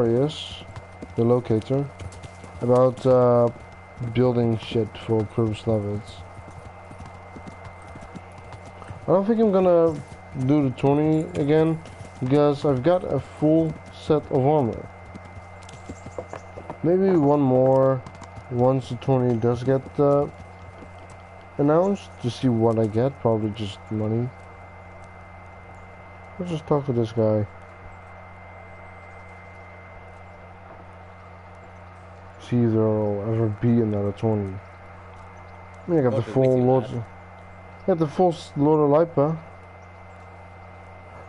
Yes, the locator, about building shit for purpose levels. I don't think I'm gonna do the tourney again because I've got a full set of armor. Maybe one more once the tourney does get announced to see what I get. Probably just money. Let's just talk to this guy. See if there'll ever be another tourney. I mean, I got the full Lord. I got the full Lord of Lipa.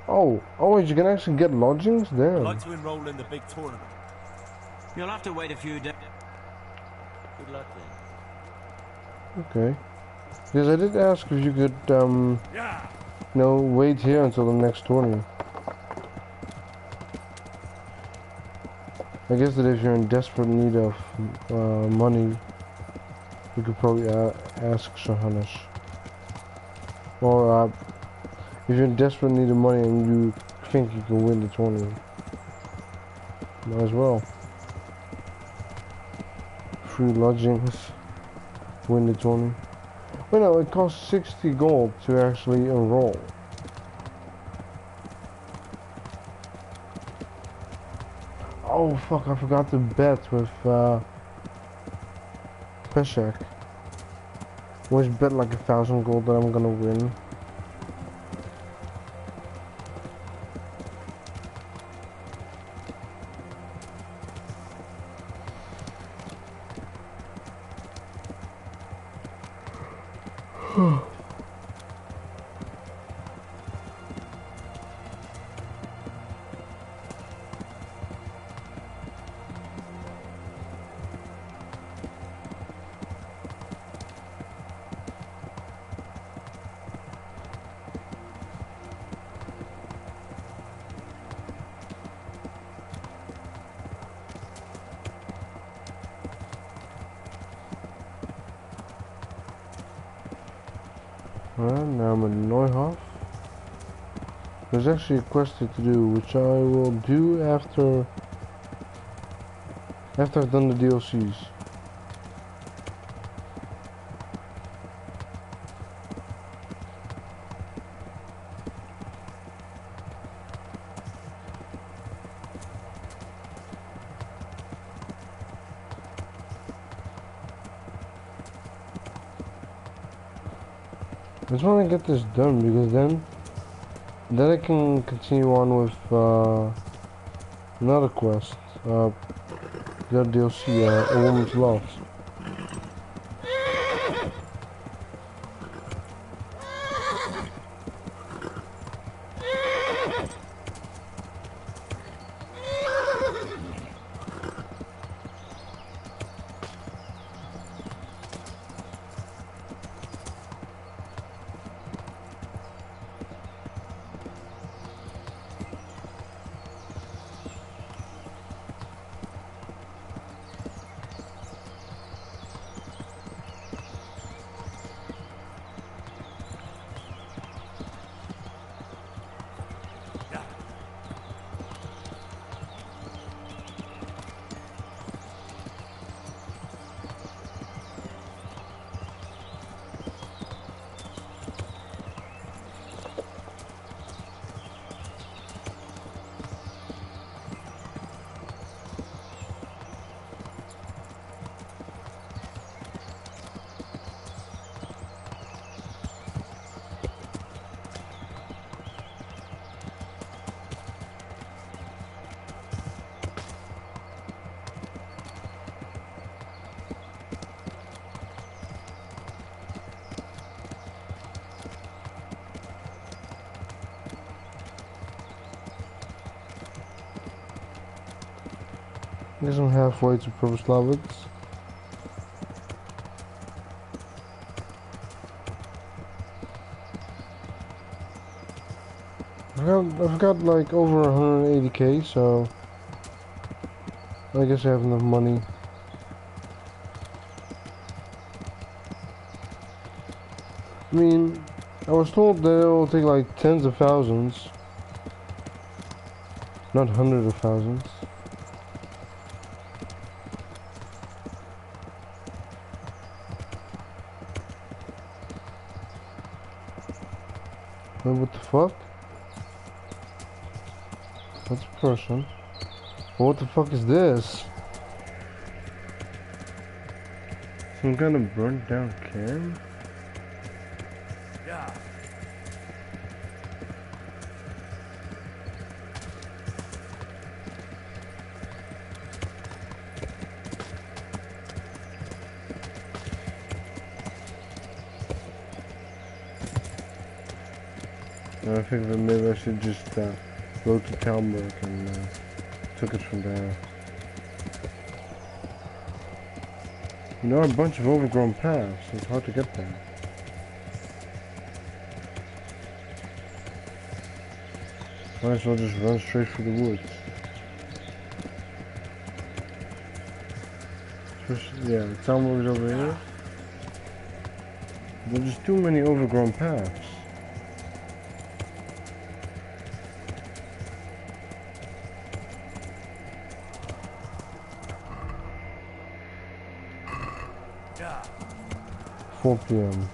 Oh, wait, you can actually get lodgings there. I'd like to enroll in the big tournament. You'll have to wait a few days. Good luck then. Okay. Because I did ask if you could, wait here until the next tourney. I guess that if you're in desperate need of money, you could probably ask Johannes. Or if you're in desperate need of money and you think you can win the tournament, might as well. Free lodgings, win the tournament. Well, no, it costs 60 gold to actually enroll. Oh fuck, I forgot to bet with Peshek. Always bet like 1,000 gold that I'm gonna win. Now I'm in Neuhof. There's actually a quest to do, which I will do after I've done the DLCs. I just want to get this done because then I can continue on with another quest, the DLC, A Woman's Love. I guess I'm halfway to Purpose Levels. I've got like over 180k, so I guess I have enough money. I mean, I was told that it will take like tens of thousands, not hundreds of thousands. Wait, what the fuck? That's a person. What the fuck is this? Some kind of burnt down camp? Yeah. I think that maybe I should just go to Talmberg and took it from there. You know, a bunch of overgrown paths, so it's hard to get there. Might as well just run straight through the woods. Especially, yeah, Talmberg's over here. There's just too many overgrown paths. Yeah. 4 p.m.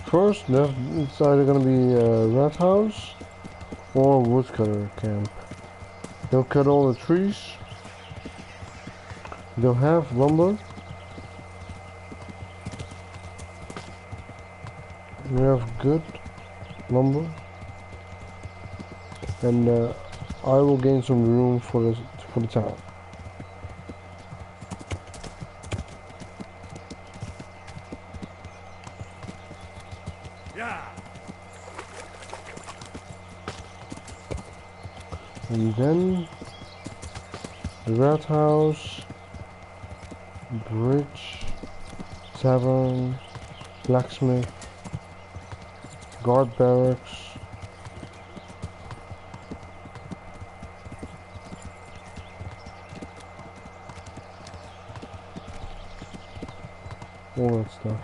First, it's either gonna be a rat house or a woodcutter camp. They'll cut all the trees. They'll have lumber. We have good lumber, and I will gain some room for the town. Yeah. And then the rat house, bridge, tavern, blacksmith, guard barracks. All that stuff.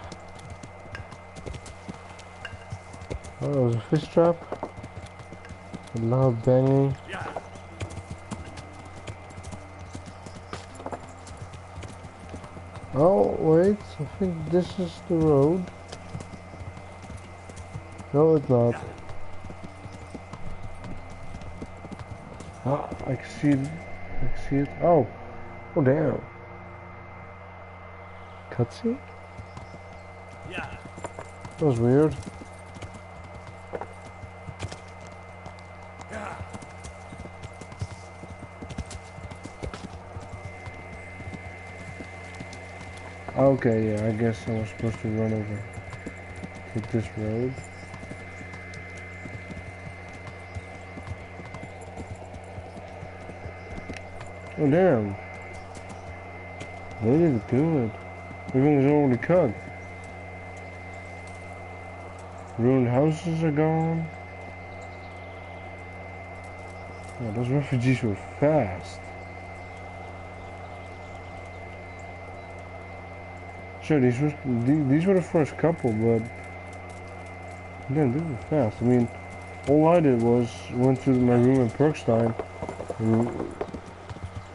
Oh, there was a fish trap. A loud banging. Yeah. Oh, wait. I think this is the road. No, it's not. Ah, I can see it. I can see it. Oh. Oh, damn. Cutscene? Yeah. That was weird. Yeah. Okay, yeah, I guess I was supposed to run over to this road. Oh, damn. They did good. Everything's already cut. Ruined houses are gone. Yeah, those refugees were fast. Sure, these were the first couple, but damn, they were fast. I mean, all I did was went to my room in Perkstein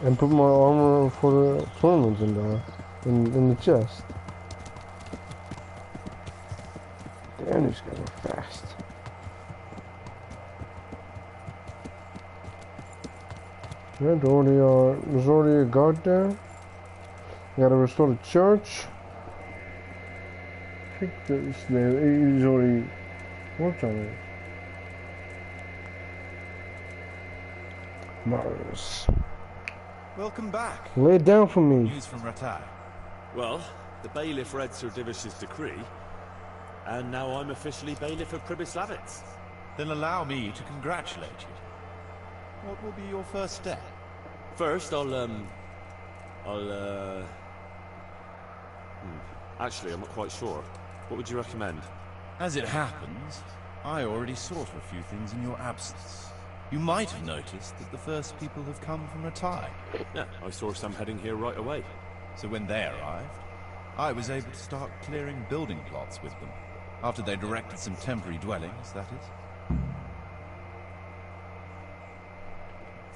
and put my armor for the tournaments in there, in the chest. Damn, these guys are fast. Yeah, there's already a guard there. Gotta restore the church. I think he's already worked on it. Mars. Welcome back. Lay it down for me. News from Ratai. Well, the bailiff read Sir Divish's decree, and now I'm officially bailiff of Bramislive. Then allow me to congratulate you. What will be your first step? First, Actually, I'm not quite sure. What would you recommend? As it happens, I already sought a few things in your absence. You might have noticed that the first people have come from Ratai. Yeah, I saw some heading here right away. So when they arrived, I was able to start clearing building plots with them. After they directed some temporary dwellings, that is.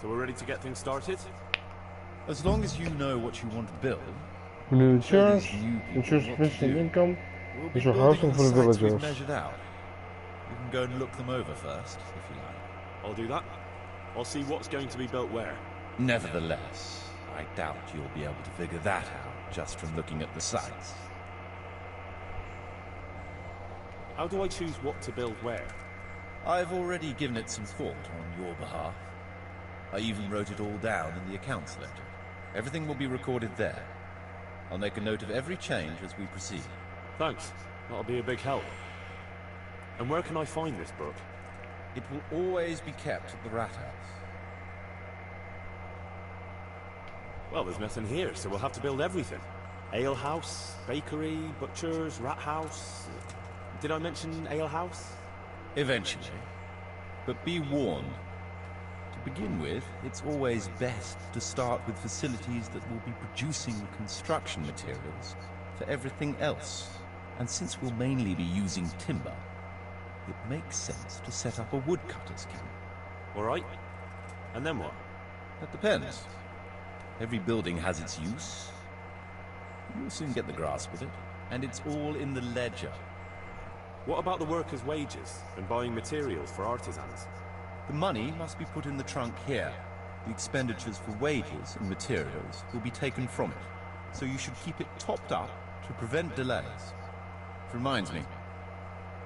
So we're ready to get things started? As long as you know what you want to build, Renew Show insurance, these new people ensure what to sufficient do. income, We'll be ensure building housing the for the sites we've villagers. measured out. You can go and look them over first, if you like. I'll do that. I'll see what's going to be built where. Nevertheless, I doubt you'll be able to figure that out just from looking at the sites. How do I choose what to build where? I've already given it some thought on your behalf. I even wrote it all down in the accounts ledger. Everything will be recorded there. I'll make a note of every change as we proceed. Thanks. That'll be a big help. And where can I find this book? It will always be kept at the Rat House. Well, there's nothing here, so we'll have to build everything. Ale house, bakery, butchers, rat house. Did I mention ale house? Eventually. But be warned. To begin with, it's always best to start with facilities that will be producing construction materials for everything else. And since we'll mainly be using timber, it makes sense to set up a woodcutter's camp. All right. And then what? That depends. Every building has its use. You'll soon get the grasp of it, and it's all in the ledger. What about the workers' wages and buying materials for artisans? The money must be put in the trunk here. The expenditures for wages and materials will be taken from it, so you should keep it topped up to prevent delays. It reminds me,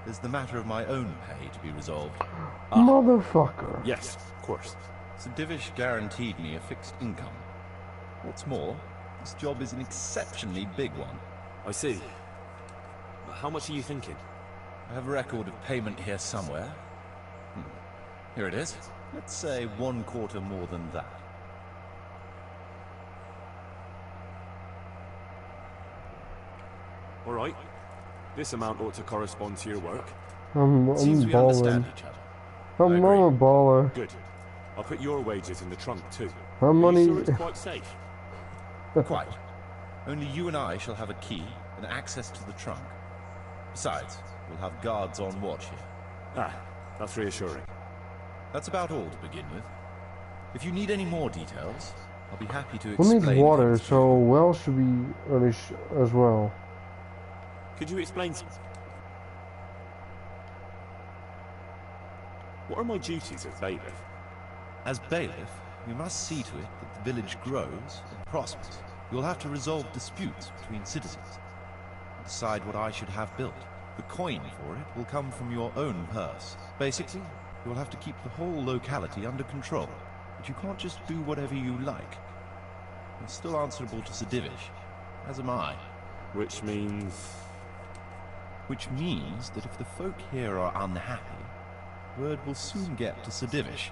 there's the matter of my own pay to be resolved. Motherfucker. Yes, of course. Sir Divish guaranteed me a fixed income. What's more, this job is an exceptionally big one. I see. But how much are you thinking? I have a record of payment here somewhere. Here it is. Let's say 1/4 more than that. All right. This amount ought to correspond to your work. I'm Seems we balling. understand each other. I'm agree. a baller. Good. I'll put your wages in the trunk too. How Are money? you sure it's quite safe? Quite. Only you and I shall have a key and access to the trunk. Besides, we'll have guards on watch here. Ah, that's reassuring. That's about all to begin with. If you need any more details, I'll be happy to Who explain. needs water? things to So you. well should be early as well. Could you explain what are my duties as bailiff? As bailiff, you must see to it that the village grows and prospers. You'll have to resolve disputes between citizens and decide what I should have built. The coin for it will come from your own purse. Basically, you'll have to keep the whole locality under control. But you can't just do whatever you like. You're still answerable to Sir Divish, as am I. Which means... Which means that if the folk here are unhappy, word will soon get to Sir Divish,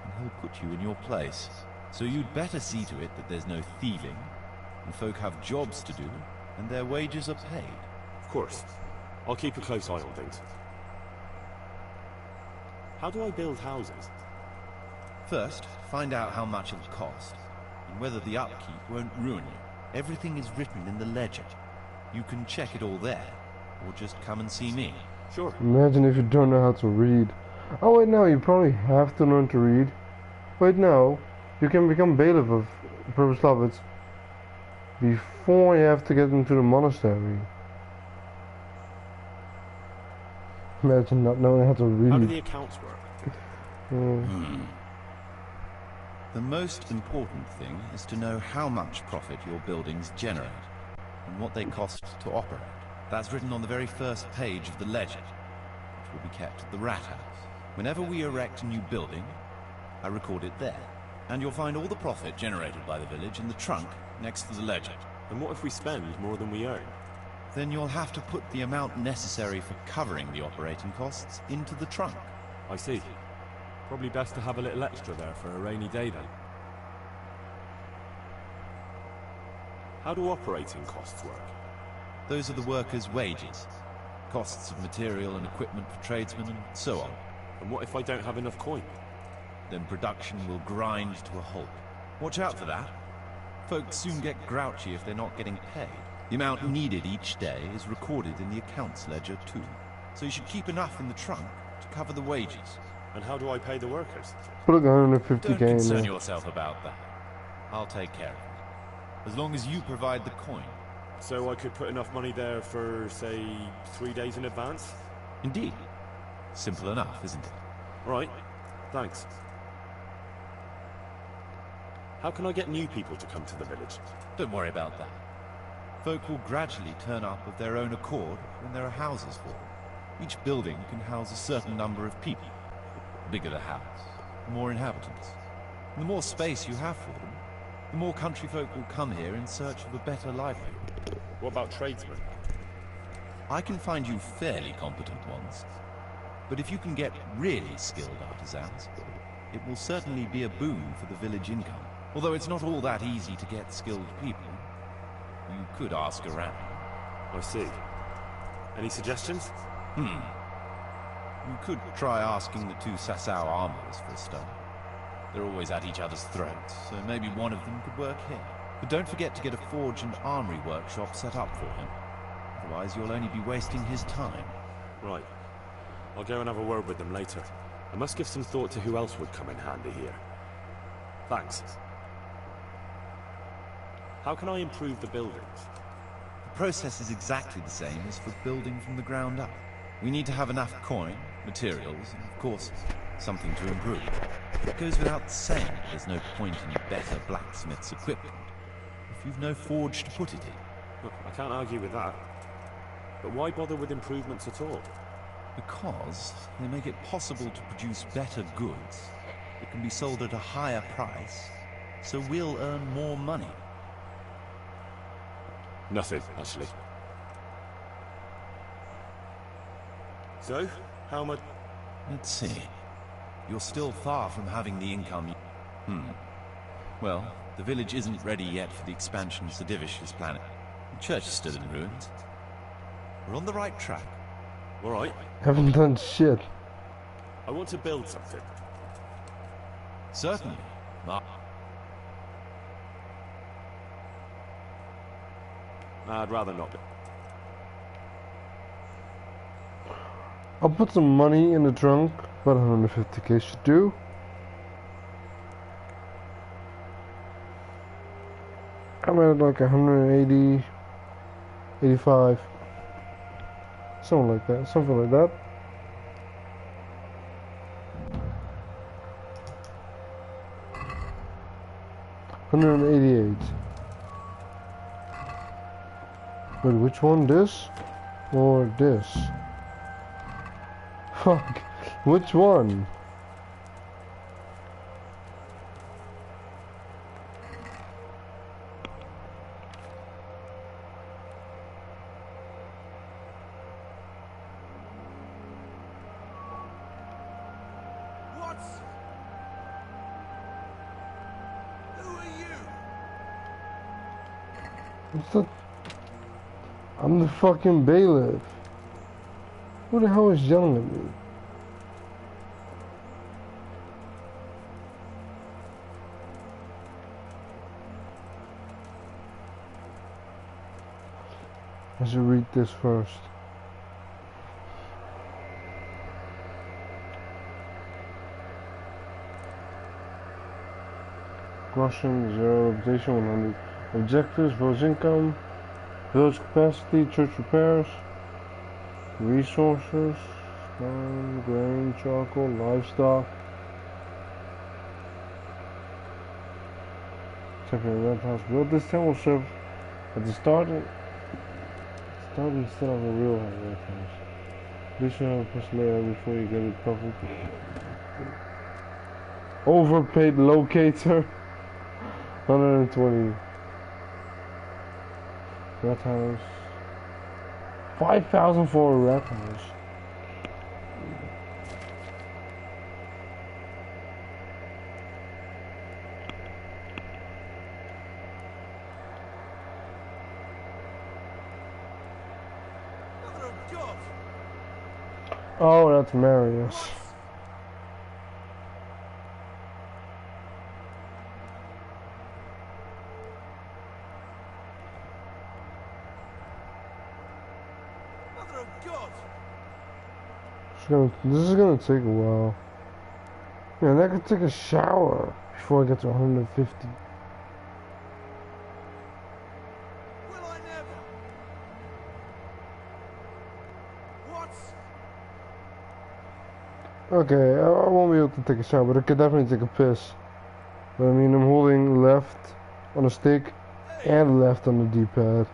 and he'll put you in your place. So you'd better see to it that there's no thieving, and folk have jobs to do, and their wages are paid. Of course. I'll keep a close eye on things. How do I build houses? First, find out how much it'll cost, and whether the upkeep won't ruin you. Everything is written in the ledger. You can check it all there, or just come and see me. Sure. Imagine if you don't know how to read. Oh wait, no, you probably have to learn to read. Wait, no, you can become bailiff of bramislive before you have to get into the monastery. Imagine not knowing how to How do read. the accounts work? The most important thing is to know how much profit your buildings generate, and what they cost to operate. That's written on the very first page of the ledger, which will be kept at the Rat House. Whenever we erect a new building, I record it there. And you'll find all the profit generated by the village in the trunk next to the ledger. And what if we spend more than we earn? Then you'll have to put the amount necessary for covering the operating costs into the trunk. I see. Probably best to have a little extra there for a rainy day then. How do operating costs work? Those are the workers' wages, costs of material and equipment for tradesmen, and so on. And what if I don't have enough coin? Then production will grind to a halt. Watch out for that. Folks soon get grouchy if they're not getting paid. The amount needed each day is recorded in the accounts ledger too. So you should keep enough in the trunk to cover the wages. And how do I pay the workers? Put like Don't 150k in concern there. yourself about that. I'll take care of it. As long as you provide the coin. So I could put enough money there for, say, 3 days in advance? Indeed. Simple enough, isn't it? Right. Thanks. How can I get new people to come to the village? Don't worry about that. Folk will gradually turn up of their own accord when there are houses for them. Each building can house a certain number of people. The bigger the house, the more inhabitants. And the more space you have for them, the more country folk will come here in search of a better livelihood. What about tradesmen? I can find you fairly competent ones. But if you can get really skilled artisans, it will certainly be a boon for the village income. Although it's not all that easy to get skilled people. You could ask around. I see. Any suggestions? You could try asking the two Sasau armorers for a start. They're always at each other's throats, so maybe one of them could work here. But don't forget to get a forge and armory workshop set up for him. Otherwise you'll only be wasting his time. Right. I'll go and have a word with them later. I must give some thought to who else would come in handy here. Thanks. How can I improve the buildings? The process is exactly the same as for building from the ground up. We need to have enough coin, materials, and of course, something to improve. It goes without saying there's no point in your better blacksmith's equipment if you've no forge to put it in. Look, I can't argue with that. But why bother with improvements at all? Because they make it possible to produce better goods that can be sold at a higher price, so we'll earn more money. Nothing, actually. So, how much? Let's see. You're still far from having the income Well, the village isn't ready yet for the expansion Sedivish's planet. The church is still in ruins. We're on the right track. Alright. Haven't done shit. I want to build something. Certainly. I'd rather not. I'll put some money in the trunk. About 150k should do. I'm at like 180, 85. Something like that. Something like that. $188. Wait, which one? This? Or this? Fuck. Which one? What? Who are you? What's that? I'm the fucking bailiff. Who the hell is yelling at me? I should read this first. Caution, 0 reputation, 100 objectives, village income, village capacity, church repairs, resources, grain, charcoal, livestock. Temporary rent house built. This town will serve at the start and instead of a real rent house. Be sure to have a personnel before you get it covered. Overpaid locator. 120. Rat house. 5,000 for a rat house. Mother of God! Oh, that's Marius. Mother of God! This is gonna take a while. Yeah, and I could take a shower before I get to 150. Will I never? Okay, I won't be able to take a shower, but I could definitely take a piss. But I mean, I'm holding left on a stick and left on the D-pad.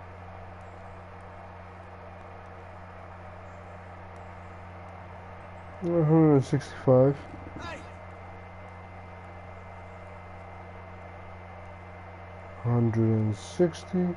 $165. Hey! 160.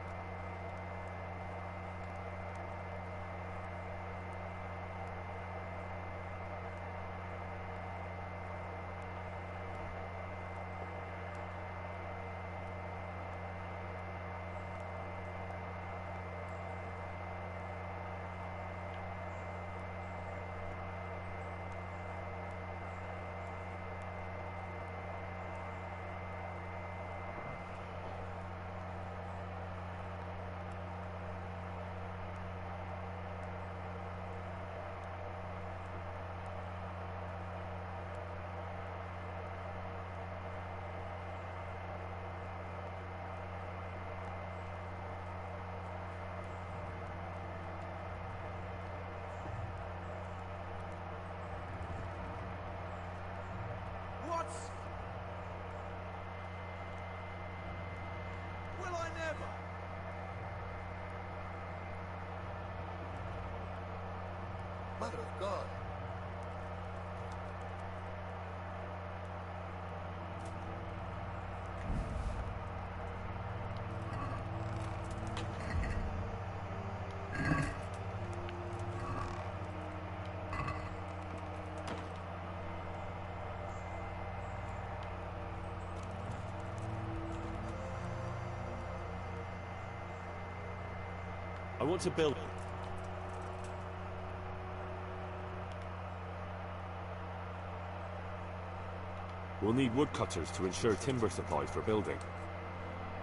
What? Will I never? Mother of God. I want to build... We'll need woodcutters to ensure timber supply for building.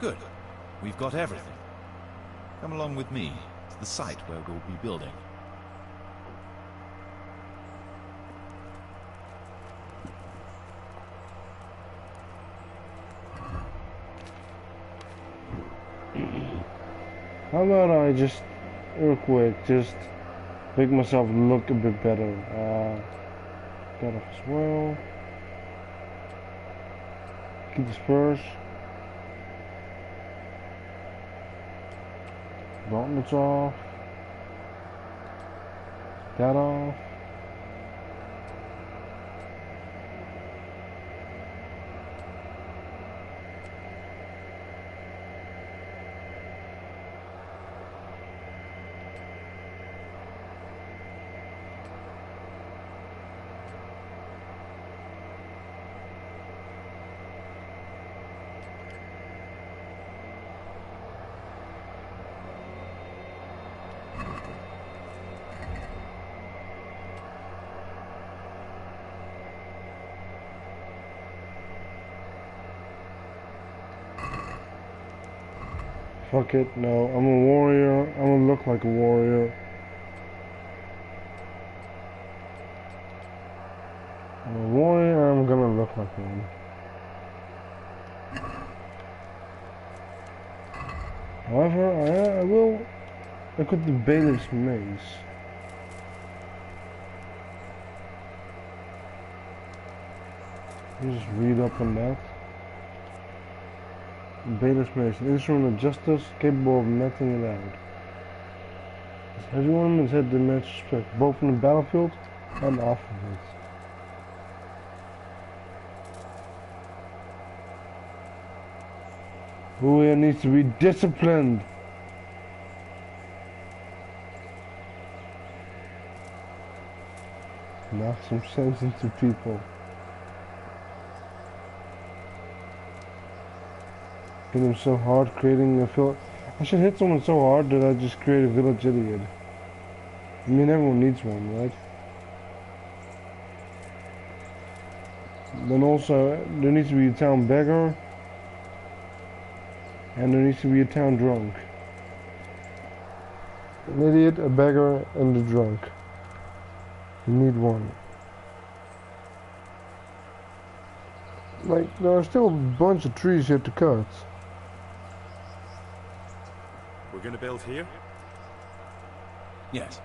Good. We've got everything. Come along with me to the site where we'll be building. How about I just, real quick, just make myself look a bit better. That off as well. Keep this first. Gauntlets off. That off. Fuck it, no, I'm a warrior, I'm gonna look like a warrior. I'm a warrior, I'm gonna look like one. However, I will look at the bailiff's mace. Let me just read up on that. Bailiff's mace, an instrument of justice capable of meting it out. Its heavy ornaments had the match respect, both on the battlefield and off of it. Who here needs to be disciplined? Knock some sense into people. Hit him so hard, creating a village. I should hit someone so hard that I just create a village idiot. I mean, everyone needs one, right? Then also, there needs to be a town beggar. And there needs to be a town drunk. An idiot, a beggar, and a drunk. You need one. Like, there are still a bunch of trees yet to cut. We're gonna build here? Yes.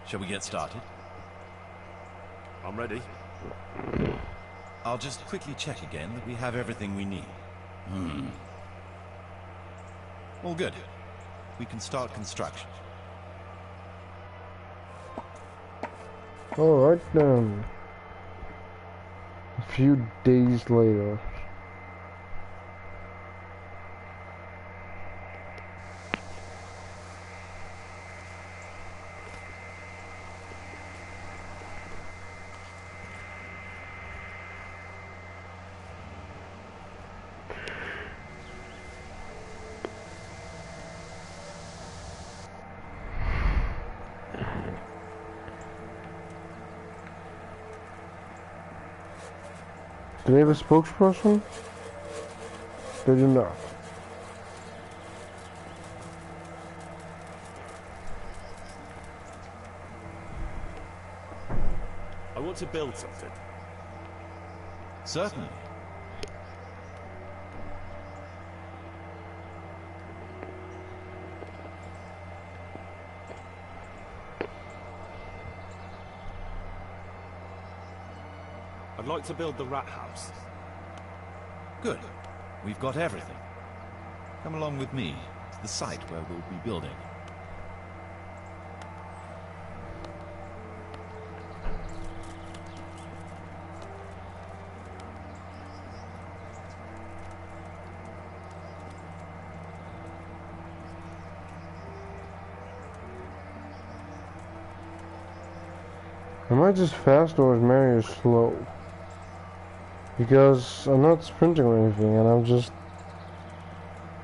Shall we get started? I'm ready. I'll just quickly check again that we have everything we need. All good. We can start construction. Alright then. A few days later. Do they have a spokesperson? They do not. I want to build something. Certainly. I'd like to build the rat house. Good. We've got everything. Come along with me to the site where we'll be building. Am I just fast or is Mario slow? Because I'm not sprinting or anything and I'm just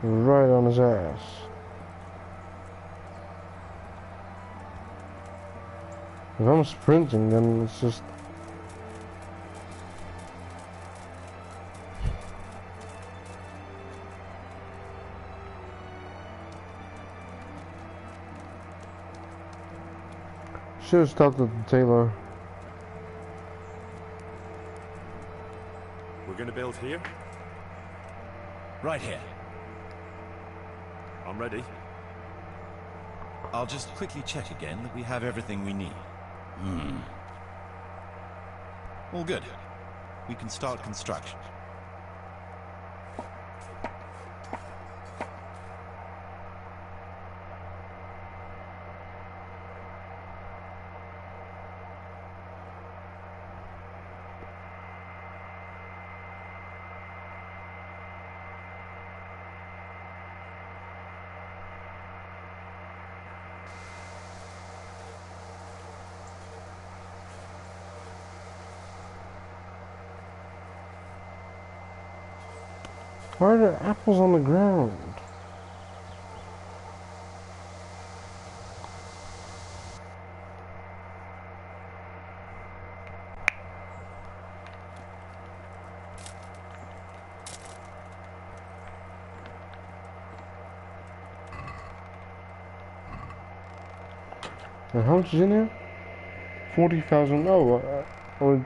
right on his ass. If I'm sprinting then it's just... Should have stopped at the tailor. We're gonna build here? Right here. I'm ready. I'll just quickly check again that we have everything we need. All good. We can start construction. Why are there apples on the ground? And how much is in here? 40,000. Oh, only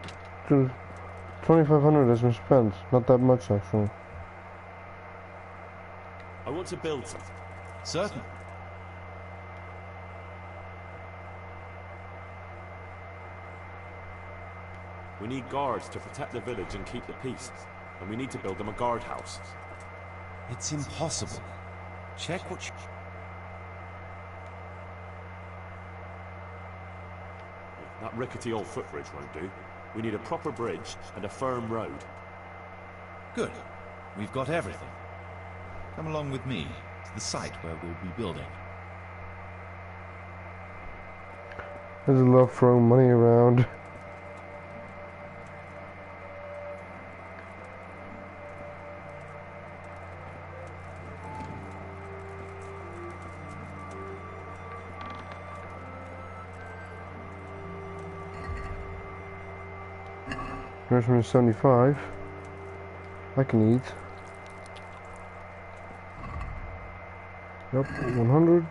2,500 has been spent. Not that much actually. I want to build something. Certainly. We need guards to protect the village and keep the peace. And we need to build them a guardhouse. It's impossible. Check what That rickety old footbridge won't do. We need a proper bridge and a firm road. Good. We've got everything. Come along with me to the site where we'll be building. I just love throwing money around. There's me 75. I can eat. Yep, 100.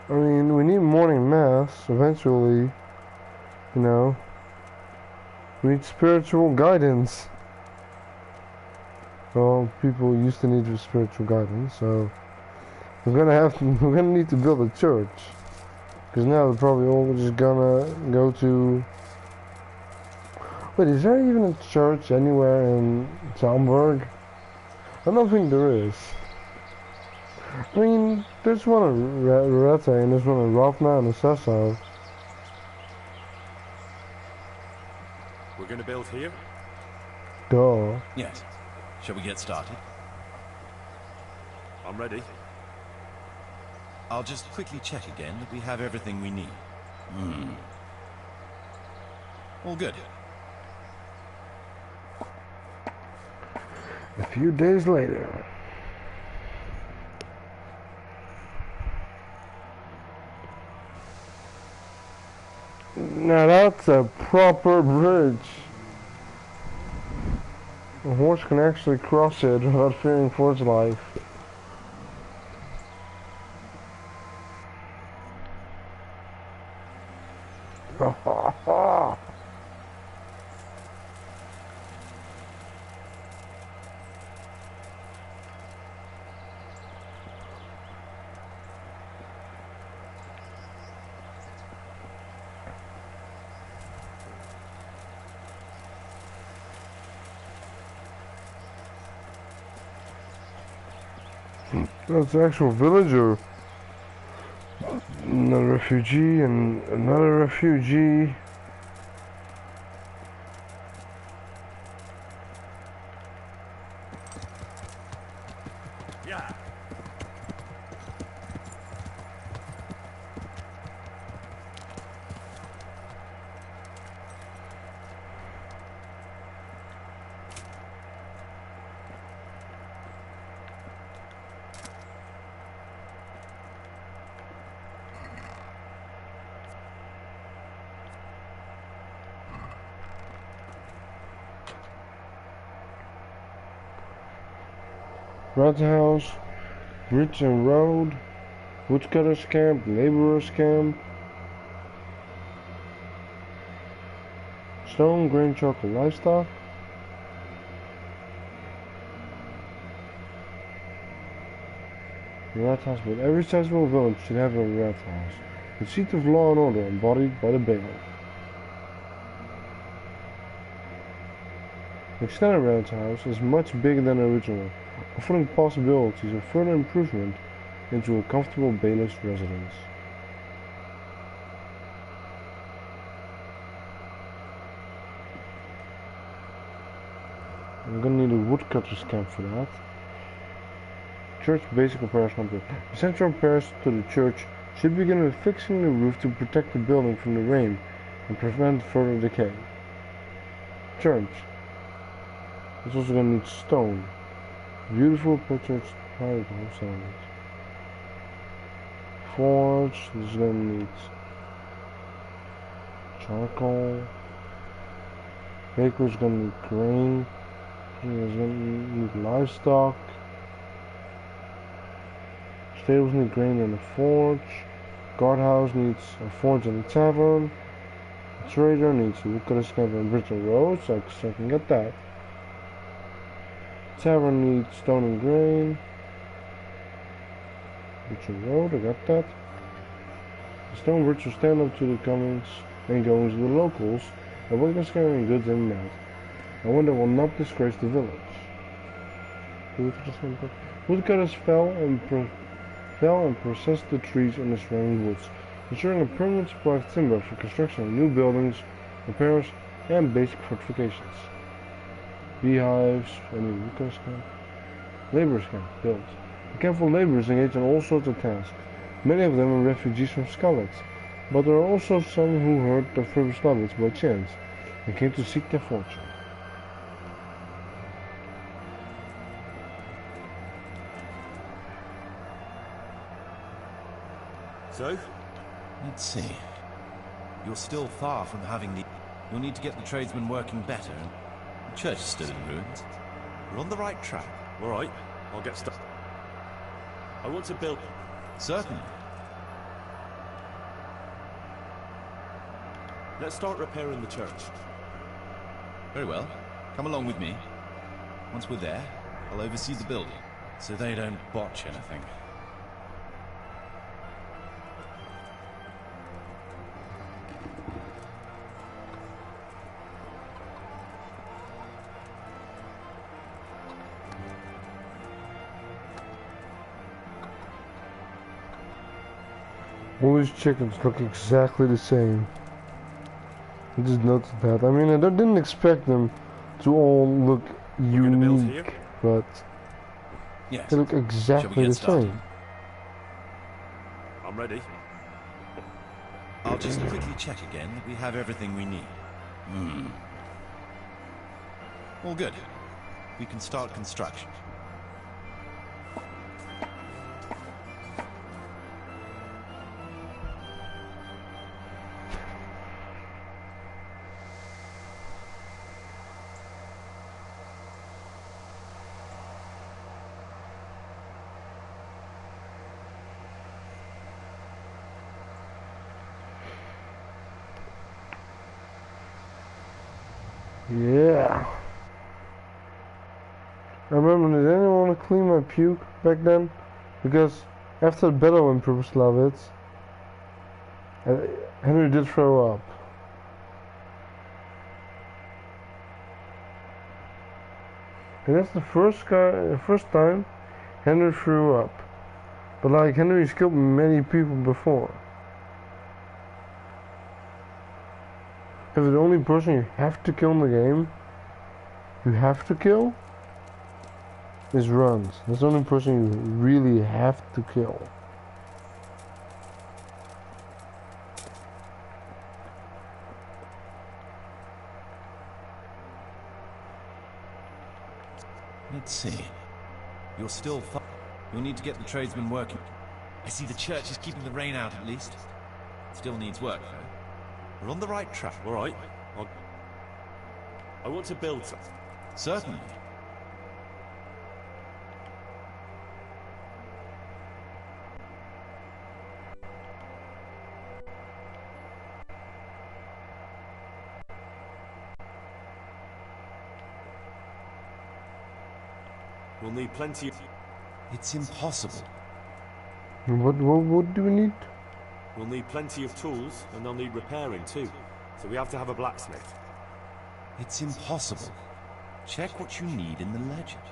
I mean, we need morning mass eventually, you know. We need spiritual guidance. Well, people used to need spiritual guidance, so we're gonna need to build a church. Because now they're probably all just gonna go to... Wait, is there even a church anywhere in Zalmberg? I don't think there is. I mean, there's one in Rete and there's one in Ravna and Assassa. We're gonna build here? Duh. Yes. Shall we get started? I'm ready. I'll just quickly check again that we have everything we need. All good. A few days later. Now that's a proper bridge. A horse can actually cross it without fearing for its life. That's an actual villager. Another refugee and another refugee. Yeah. Red House, Bridge and Road, Woodcutters Camp, Laborers Camp, Stone, Grain, Chocolate, Livestock. Red House, but every sizable village should have a Red House. The seat of law and order embodied by the bailiff. The extended Red House is much bigger than the original, offering possibilities of further improvement into a comfortable bailiff's residence. I'm gonna need a woodcutter's camp for that. Church basic repairs complete. Essential repairs to the church should begin with fixing the roof to protect the building from the rain and prevent further decay. Church. It's also gonna need stone. Beautiful pictures, private home. Forge, this is gonna need charcoal. Baker's gonna need grain. He's gonna need livestock. Stables need grain and a forge. Guardhouse needs a forge and a tavern. A trader needs a woodcutter's camp and bridge and road, so I can get that. Tavern needs stone and grain. Bridge and road, I got that. The stone bridge will stand up to the comings and goings of the locals, and waggons carrying goods in and out. A window will not disgrace the village. Woodcutters fell and processed the trees in the surrounding woods, ensuring a permanent supply of timber for construction of new buildings, repairs, and basic fortifications. Beehives, any woodcutters camp. Laborers camp, built. The camp for laborers engage in all sorts of tasks. Many of them are refugees from Skalitz, but there are also some who heard of Friboslavitz by chance and came to seek their fortune. So? Let's see. You're still far from having the... You'll need to get the tradesmen working better, and the church is still in ruins. We're on the right track. All right, I'll get started. I want to build... Certainly. Let's start repairing the church. Very well. Come along with me. Once we're there, I'll oversee the building, so they don't botch anything. All these chickens look exactly the same. I just noticed that. I mean, I didn't expect them to all look gonna build here? unique, but Yes. they look Shall we exactly get the started? same. I'm ready. I'll just quickly check again that we have everything we need. All good. We can start construction. Yeah. I remember, did anyone want to clean my puke back then? Because after the battle in Prabhuslavitz, Henry did throw up. And that's the first time Henry threw up. But like, Henry's killed many people before. If the only person you have to kill in the game, you have to kill, is Runs. That's the only person you really have to kill. Let's see. You're still You'll need to get the tradesmen working. I see the church is keeping the rain out at least. Still needs work though. We're on the right track. All right. I want to build something. Certainly. We'll need plenty of... It's impossible. What do we need? We'll need plenty of tools, and they'll need repairing too. So we have to have a blacksmith. It's impossible. Check what you need in the legend.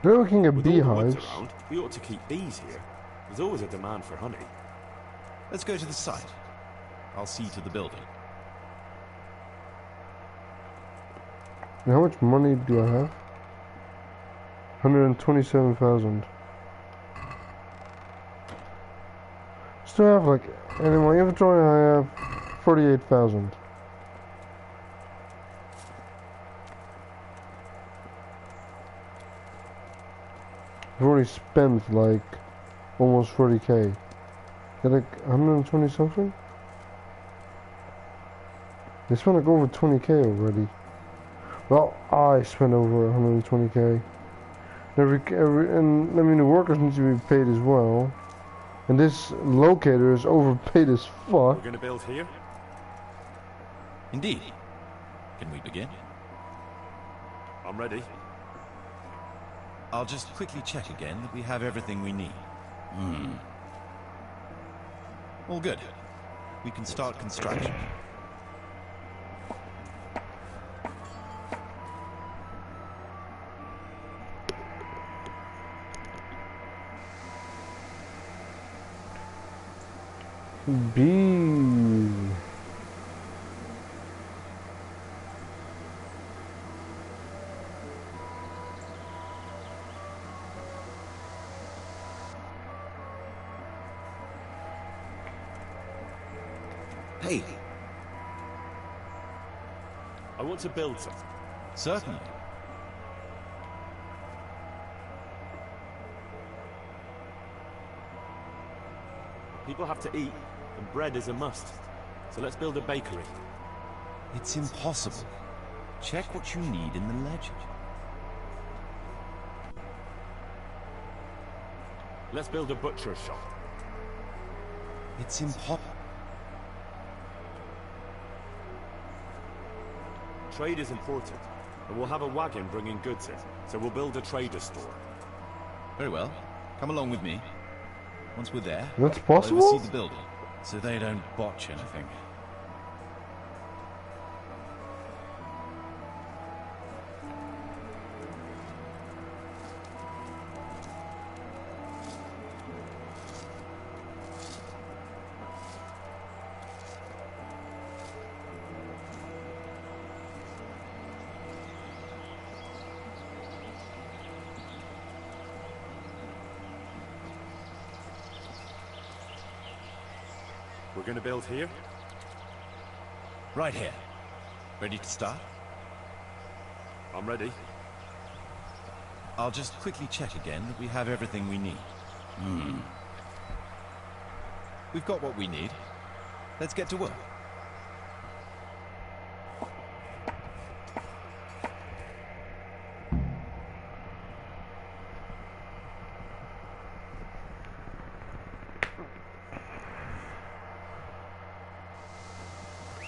They're looking at With all the woods beehives. around, we ought to keep bees here. There's always a demand for honey. Let's go to the site. I'll see to the building. And how much money do I have? 127,000. Still have like, and in my inventory I have 48,000. I've already spent like almost 40k. Got like 120 something? They spent like over 20k already. Well, I spent over 120k. And I mean the workers need to be paid as well. And this locator is overpaid as fuck. We're going to build here? Indeed. Can we begin? I'm ready. I'll just quickly check again that we have everything we need. All good. We can start construction. B. Hey, I want to build something. certainly. People have to eat, and bread is a must. So let's build a bakery. It's impossible. Check what you need in the legend. Let's build a butcher's shop. It's impossible. Trade is important, and we'll have a wagon bringing goods in. So we'll build a trader's store. Very well. Come along with me. Once we're there, That's I'll possible? oversee the building, so they don't botch anything. We're gonna build here? Right here. Ready to start? I'm ready. I'll just quickly check again that we have everything we need. We've got what we need. Let's get to work.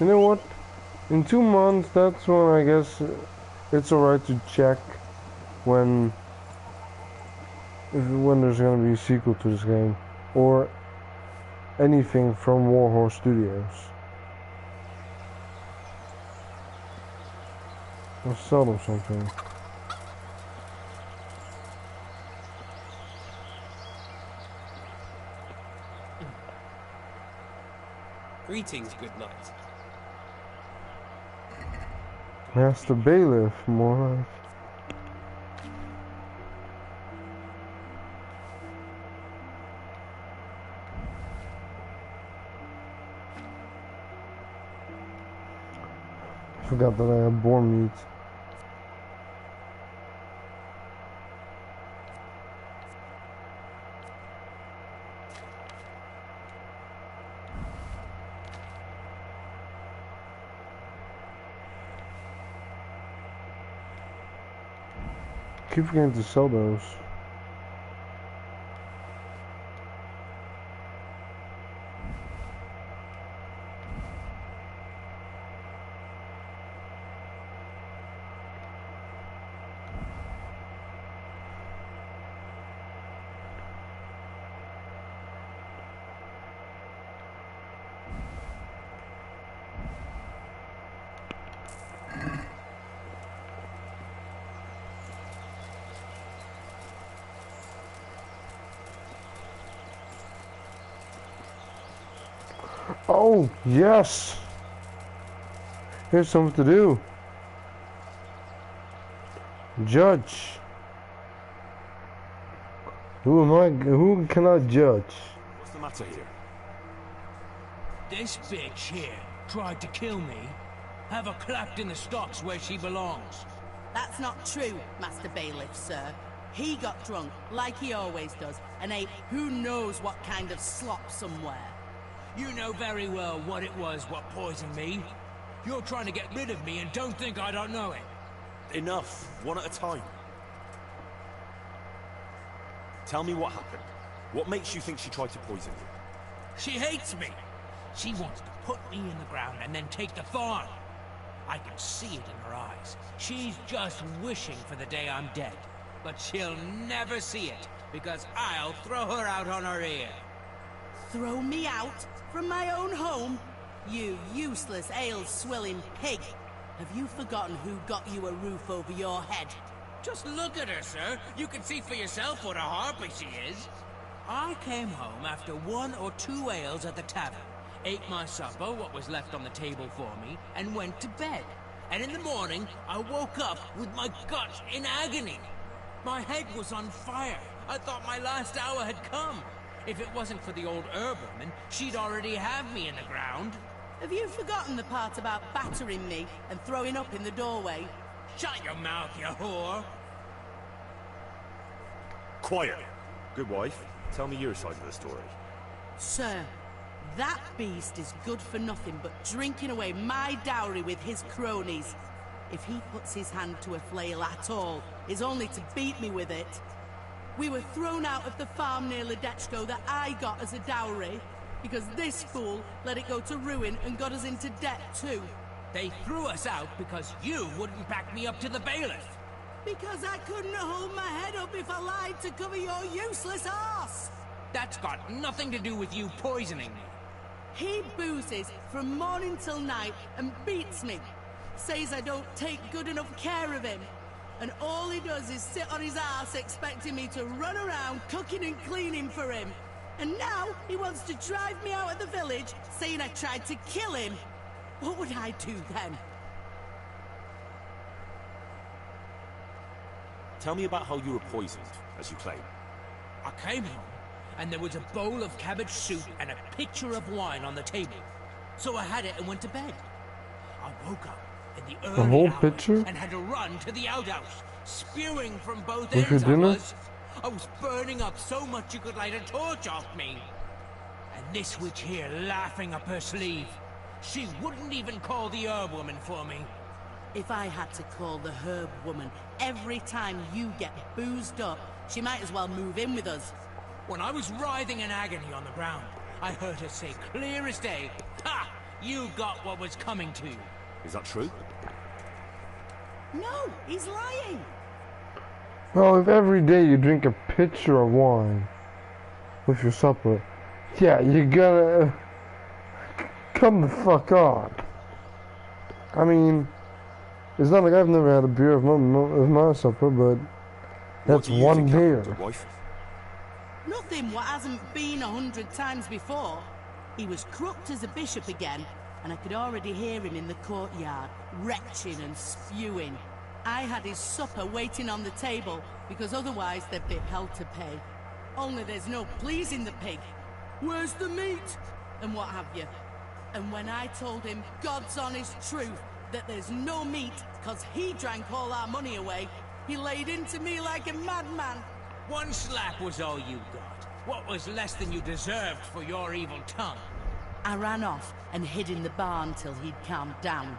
You know what? In 2 months, that's when I guess it's alright to check when there's gonna be a sequel to this game, or anything from Warhorse Studios. I'll sell them something. Greetings, good night. Master Bailiff, more like. Forgot that I had boar meat. Keep forgetting to sell those. Oh, yes! Here's something to do. Judge. Who am I? Who can I judge? What's the matter here? This bitch here tried to kill me. Have her clapped in the stocks where she belongs. That's not true, Master Bailiff, sir. He got drunk, like he always does, and ate who knows what kind of slop somewhere. You know very well what it was what poisoned me. You're trying to get rid of me and don't think I don't know it. Enough. One at a time. Tell me what happened. What makes you think she tried to poison you? She hates me. She wants to put me in the ground and then take the farm. I can see it in her eyes. She's just wishing for the day I'm dead. But she'll never see it, because I'll throw her out on her ear. Throw me out? From my own home? You useless ale-swilling pig! Have you forgotten who got you a roof over your head? Just look at her, sir. You can see for yourself what a harpy she is. I came home after 1 or 2 ales at the tavern, ate my supper, what was left on the table for me, and went to bed. And in the morning, I woke up with my guts in agony. My head was on fire. I thought my last hour had come. If it wasn't for the old herberman, she'd already have me in the ground. Have you forgotten the part about battering me and throwing up in the doorway? Shut your mouth, you whore! Quiet. Good wife. Tell me your side of the story. Sir, that beast is good for nothing but drinking away my dowry with his cronies. If he puts his hand to a flail at all, it's only to beat me with it. We were thrown out of the farm near Ledechko that I got as a dowry, because this fool let it go to ruin and got us into debt too. They threw us out because you wouldn't back me up to the bailiff. Because I couldn't hold my head up if I lied to cover your useless arse. That's got nothing to do with you poisoning me. He boozes from morning till night and beats me. Says I don't take good enough care of him. And all he does is sit on his ass expecting me to run around cooking and cleaning for him. And now he wants to drive me out of the village, saying I tried to kill him. What would I do then? Tell me about how you were poisoned, as you claim. I came home, and there was a bowl of cabbage soup and a pitcher of wine on the table. So I had it and went to bed. I woke up in the early whole hours pitcher? and had to run to the outhouse, spewing from both With your ends. dinner? I was burning up so much you could light a torch off me. And this witch here laughing up her sleeve. She wouldn't even call the herb woman for me. If I had to call the herb woman every time you get boozed up, she might as well move in with us. When I was writhing in agony on the ground, I heard her say clear as day, "Ha! You got what was coming to you." Is that true? No, he's lying. Well, if every day you drink a pitcher of wine with your supper, yeah, you're gonna come the fuck on. I mean, it's not like I've never had a beer with my supper, but that's What do you one think beer. happened, wife? Nothing what hasn't been 100 times before. He was crooked as a bishop again, and I could already hear him in the courtyard, retching and spewing. I had his supper waiting on the table, because otherwise there'd be hell to pay. Only there's no pleasing the pig. Where's the meat? And what have you. And when I told him God's honest truth, that there's no meat, cause he drank all our money away, he laid into me like a madman. One slap was all you got. What was less than you deserved for your evil tongue? I ran off and hid in the barn till he'd calmed down.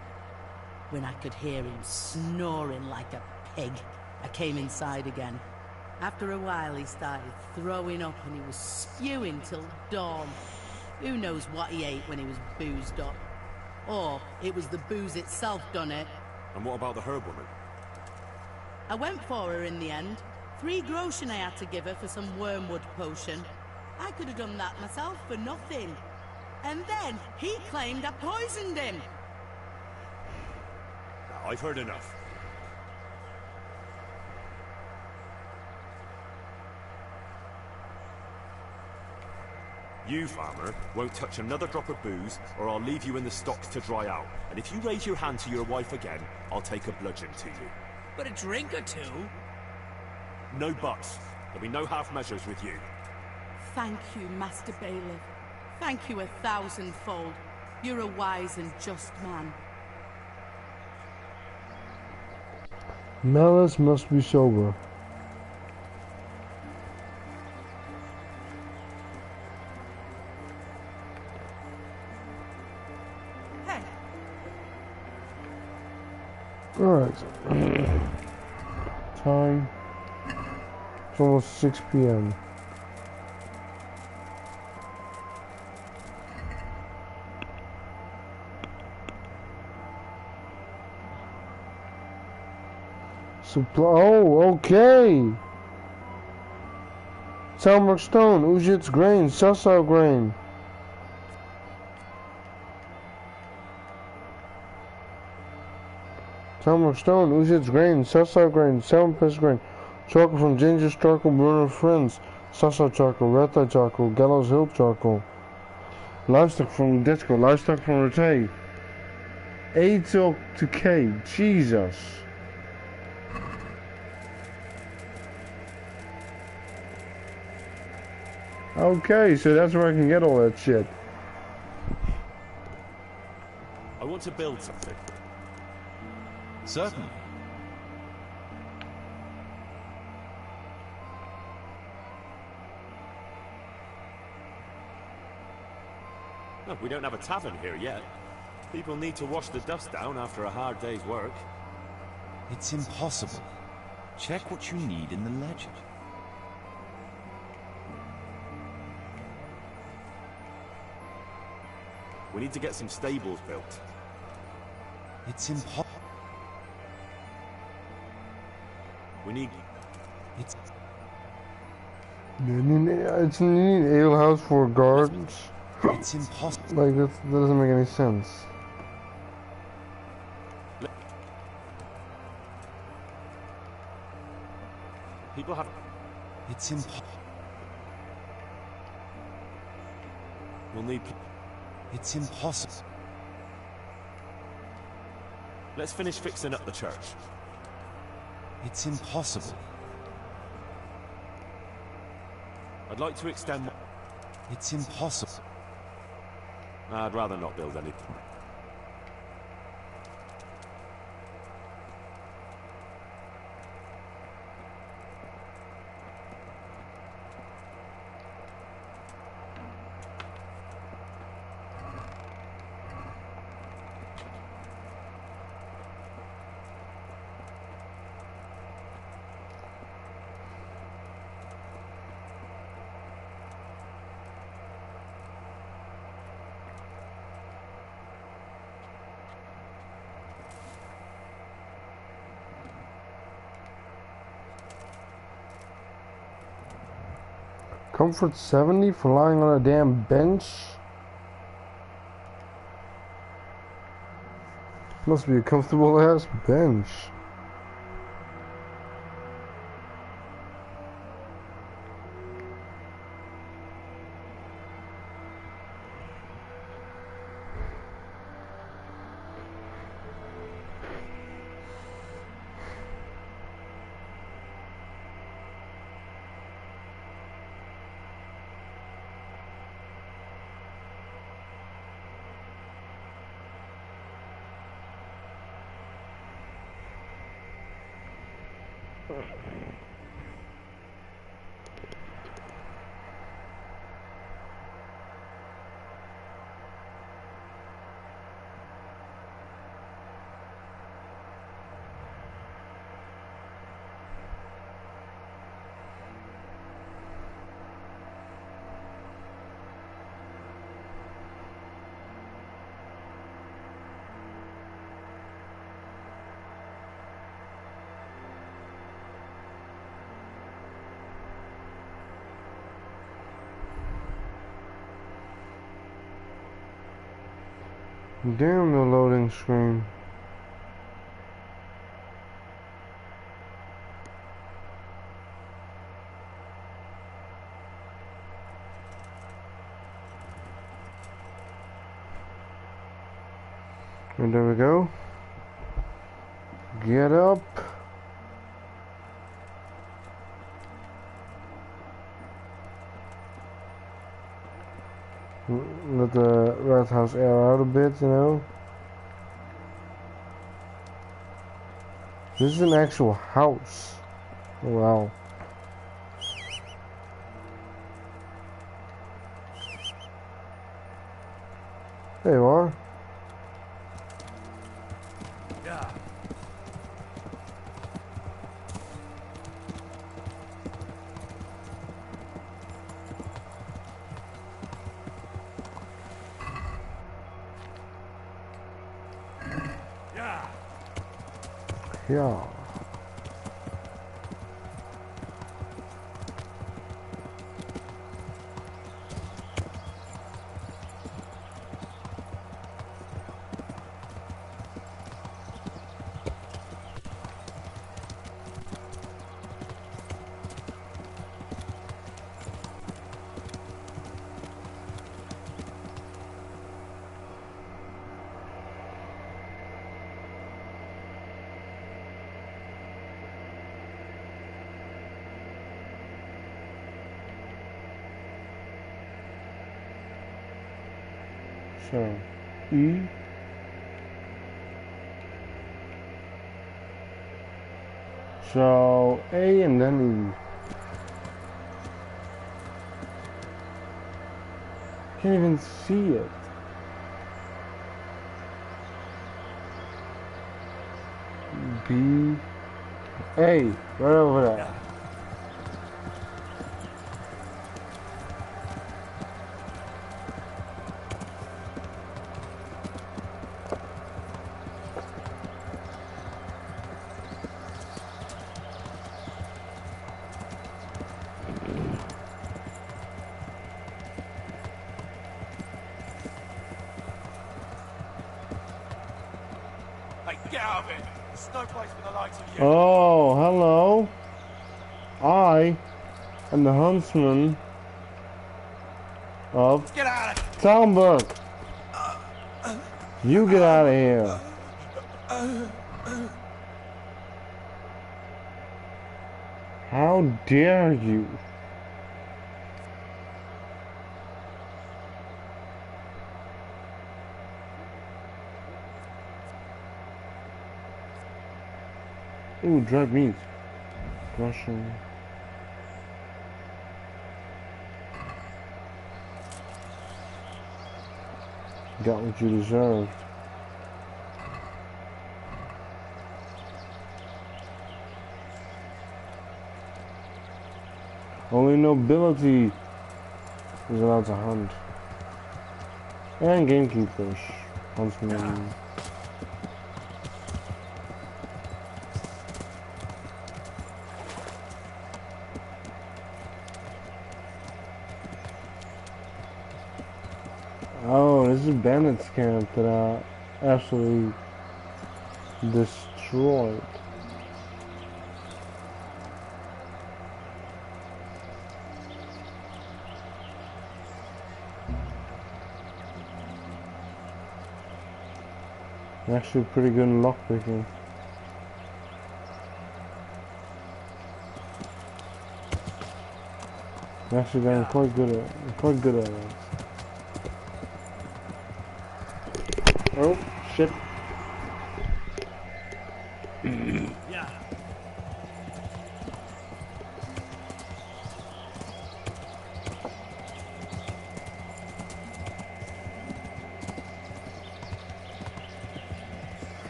When I could hear him snoring like a pig, I came inside again. After a while he started throwing up and he was spewing till dawn. Who knows what he ate when he was boozed up? Or it was the booze itself done it. And what about the herb woman? I went for her in the end. 3 groschen I had to give her for some wormwood potion. I could have done that myself for nothing. And then he claimed I poisoned him. Now, I've heard enough. You, farmer, won't touch another drop of booze, or I'll leave you in the stocks to dry out. And if you raise your hand to your wife again, I'll take a bludgeon to you. But a drink or two? No buts. There'll be no half measures with you. Thank you, Master Bailiff. Thank you 1,000-fold. You're a wise and just man. Malice must be sober. Hey, Alright. Time. It's almost 6 p.m. Oh, okay. Selmark Stone, Ujit's grain, Sassau grain. Selmark Stone, Ujit's grain, Sassau grain, Selmpest grain, charcoal from Ginger's charcoal, Bruno Friends, Sassau charcoal, Retta charcoal, Gallows Hill charcoal, livestock from Disco, livestock from Rete, A to K, Jesus. Okay, so that's where I can get all that shit. I want to build something. Certainly. No, we don't have a tavern here yet. People need to wash the dust down after a hard day's work. It's impossible. Check what you need in the ledger. We need to get some stables built. It's impossible. We need... It's... It's a neat ale house for guards. It's impossible. Like, that doesn't make any sense. People have... It's impossible. We'll need... It's impossible. Let's finish fixing up the church. It's impossible. I'd like to extend my... It's impossible. I'd rather not build any. Comfort 70 for lying on a damn bench? Must be a comfortable ass bench. Damn the loading screen. And there we go. Get up. Let the rat house air out a bit, you know. This is an actual house. Wow. There you are. Yeah. Yeah. So, E. So, A and then E. Can't even see it. B. A. Right over there. Hey, get out of it! There's no place for the likes of you. Oh, hello. I am the huntsman of Get out of Talbot. You get out of here. How dare you? Ooh, dried meat. Russian. Got what you deserved. Only nobility is allowed to hunt. And gamekeepers. Huntsmen. Oh, this is bandits camp that I absolutely destroyed. I'm actually pretty good in lockpicking. Actually, I'm quite good at it. Oh shit! Yeah.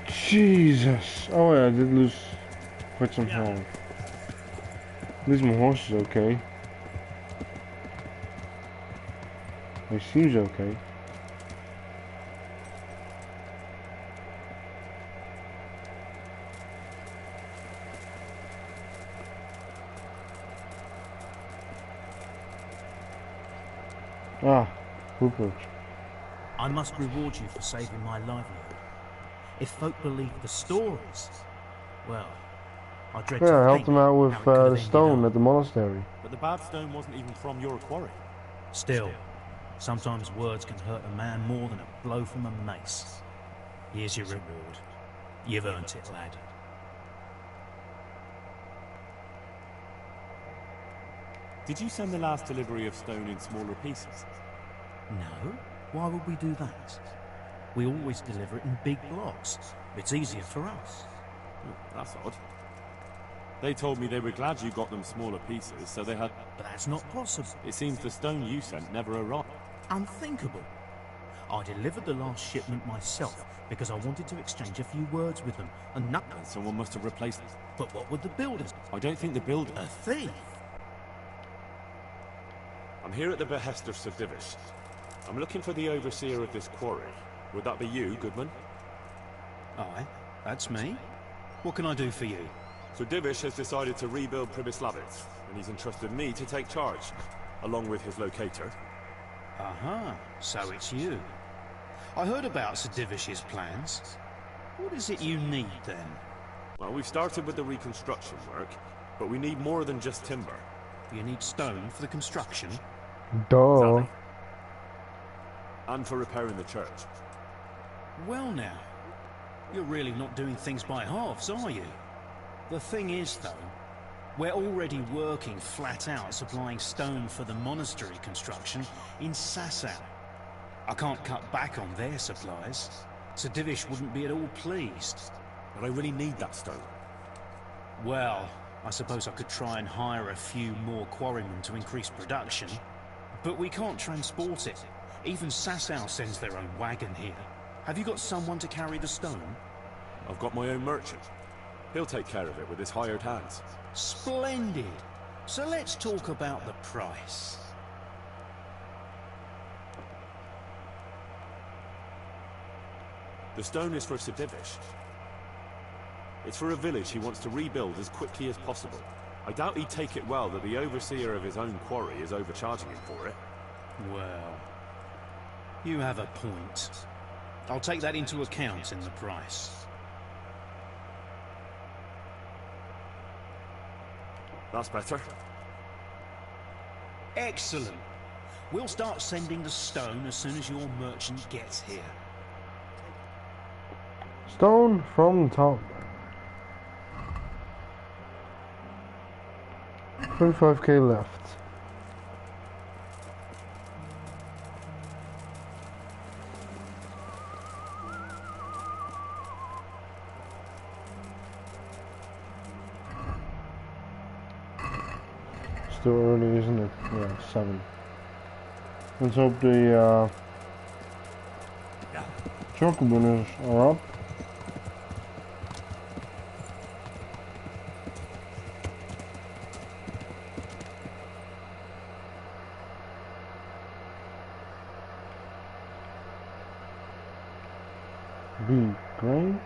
Jesus! Oh yeah, I did lose quite some health. At least my horse is okay. He seems okay. Ah, Rupert. I must reward you for saving my livelihood. If folk believe the stories, well, I dread Yeah, I to helped think him out with how it could have the ended stone up. at the monastery. But the bad stone wasn't even from your quarry. Still, sometimes words can hurt a man more than a blow from a mace. Here's your reward. You've earned it, lad. Did you send the last delivery of stone in smaller pieces? No? Why would we do that? We always deliver it in big blocks. It's easier for us. Oh, that's odd. They told me they were glad you got them smaller pieces, so they had... But that's not possible. It seems the stone you sent never arrived. Unthinkable. I delivered the last shipment myself because I wanted to exchange a few words with them, and nothing. And someone must have replaced it. But what would the builders? I don't think the builder... A thief? I'm here at the behest of Sir Divish. I'm looking for the overseer of this quarry. Would that be you, Goodman? Aye, that's me. What can I do for you? Sir Divish has decided to rebuild Bramislive, and he's entrusted me to take charge, along with his locator. Aha, so it's you. I heard about Sir Divish's plans. What is it you need, then? Well, we've started with the reconstruction work, but we need more than just timber. You need stone for the construction? Duh. Exactly. And for repairing the church. Well now, you're really not doing things by halves, are you? The thing is, though, we're already working flat out supplying stone for the monastery construction in Sasau. I can't cut back on their supplies. Sir Divish wouldn't be at all pleased. But I really need that stone. Well, I suppose I could try and hire a few more quarrymen to increase production. But we can't transport it. Even Sasau sends their own wagon here. Have you got someone to carry the stone? I've got my own merchant. He'll take care of it with his hired hands. Splendid. So let's talk about the price. The stone is for Sir Divish. It's for a village he wants to rebuild as quickly as possible. I doubt he'd take it well that the overseer of his own quarry is overcharging him for it. Well, you have a point. I'll take that into account in the price. That's better. Excellent. We'll start sending the stone as soon as your merchant gets here. Stone from top. 35k left. Still early, isn't it? Yeah, 7. Let's hope the chocobuners are up. B grain.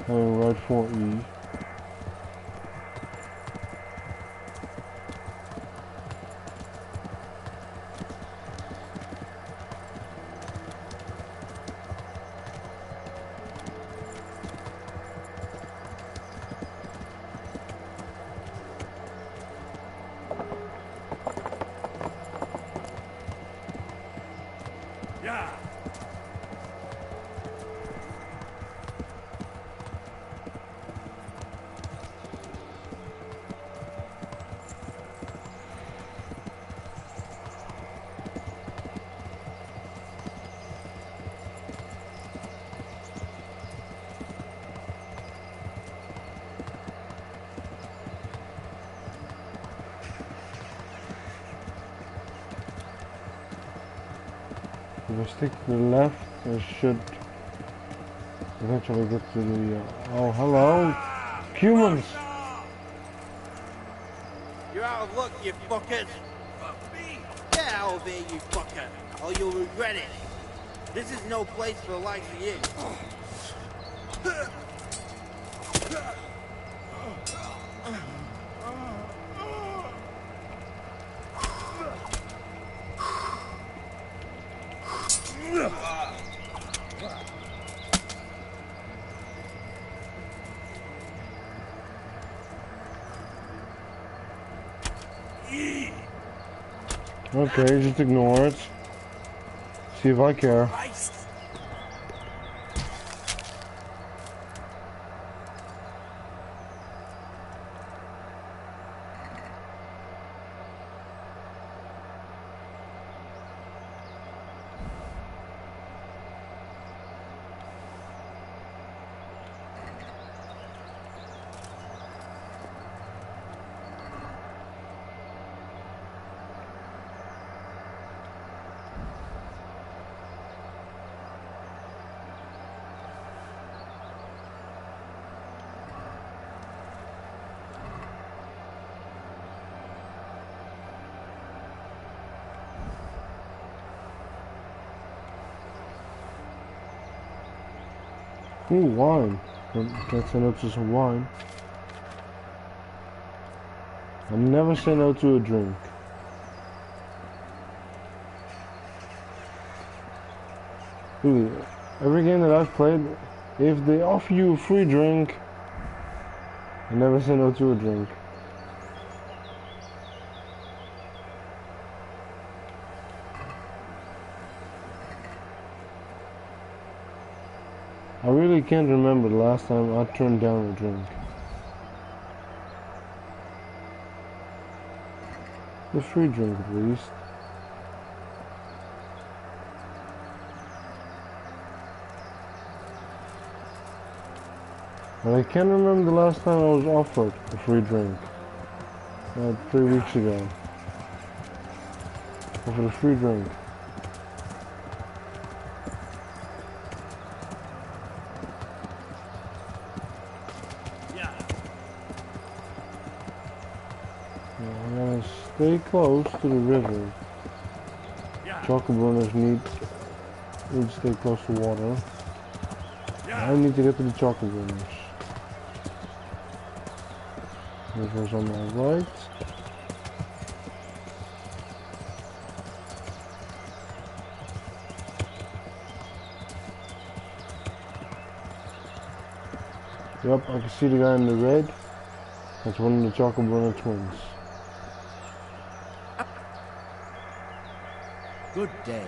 Right for E. If I stick to the left, I should eventually get to the... oh, hello! Humans! You're out of luck, you fuckers! Get out of here, you fucker, or you'll regret it! This is no place for the likes of you! Okay, just ignore it. See if I care. Ooh, wine. Can't say no to some wine. I never say no to a drink. Really, every game that I've played, if they offer you a free drink, I never say no to a drink. I really can't remember the last time I turned down a drink. A free drink at least. But I can't remember the last time I was offered a free drink. 3 weeks ago. Offered a free drink. I'm gonna stay close to the river. Chocolate runners need to stay close to water. I need to get to the chocolate runners. River's on my right. Yep, I can see the guy in the red. That's one of the Chocolate Burner twins. Good day.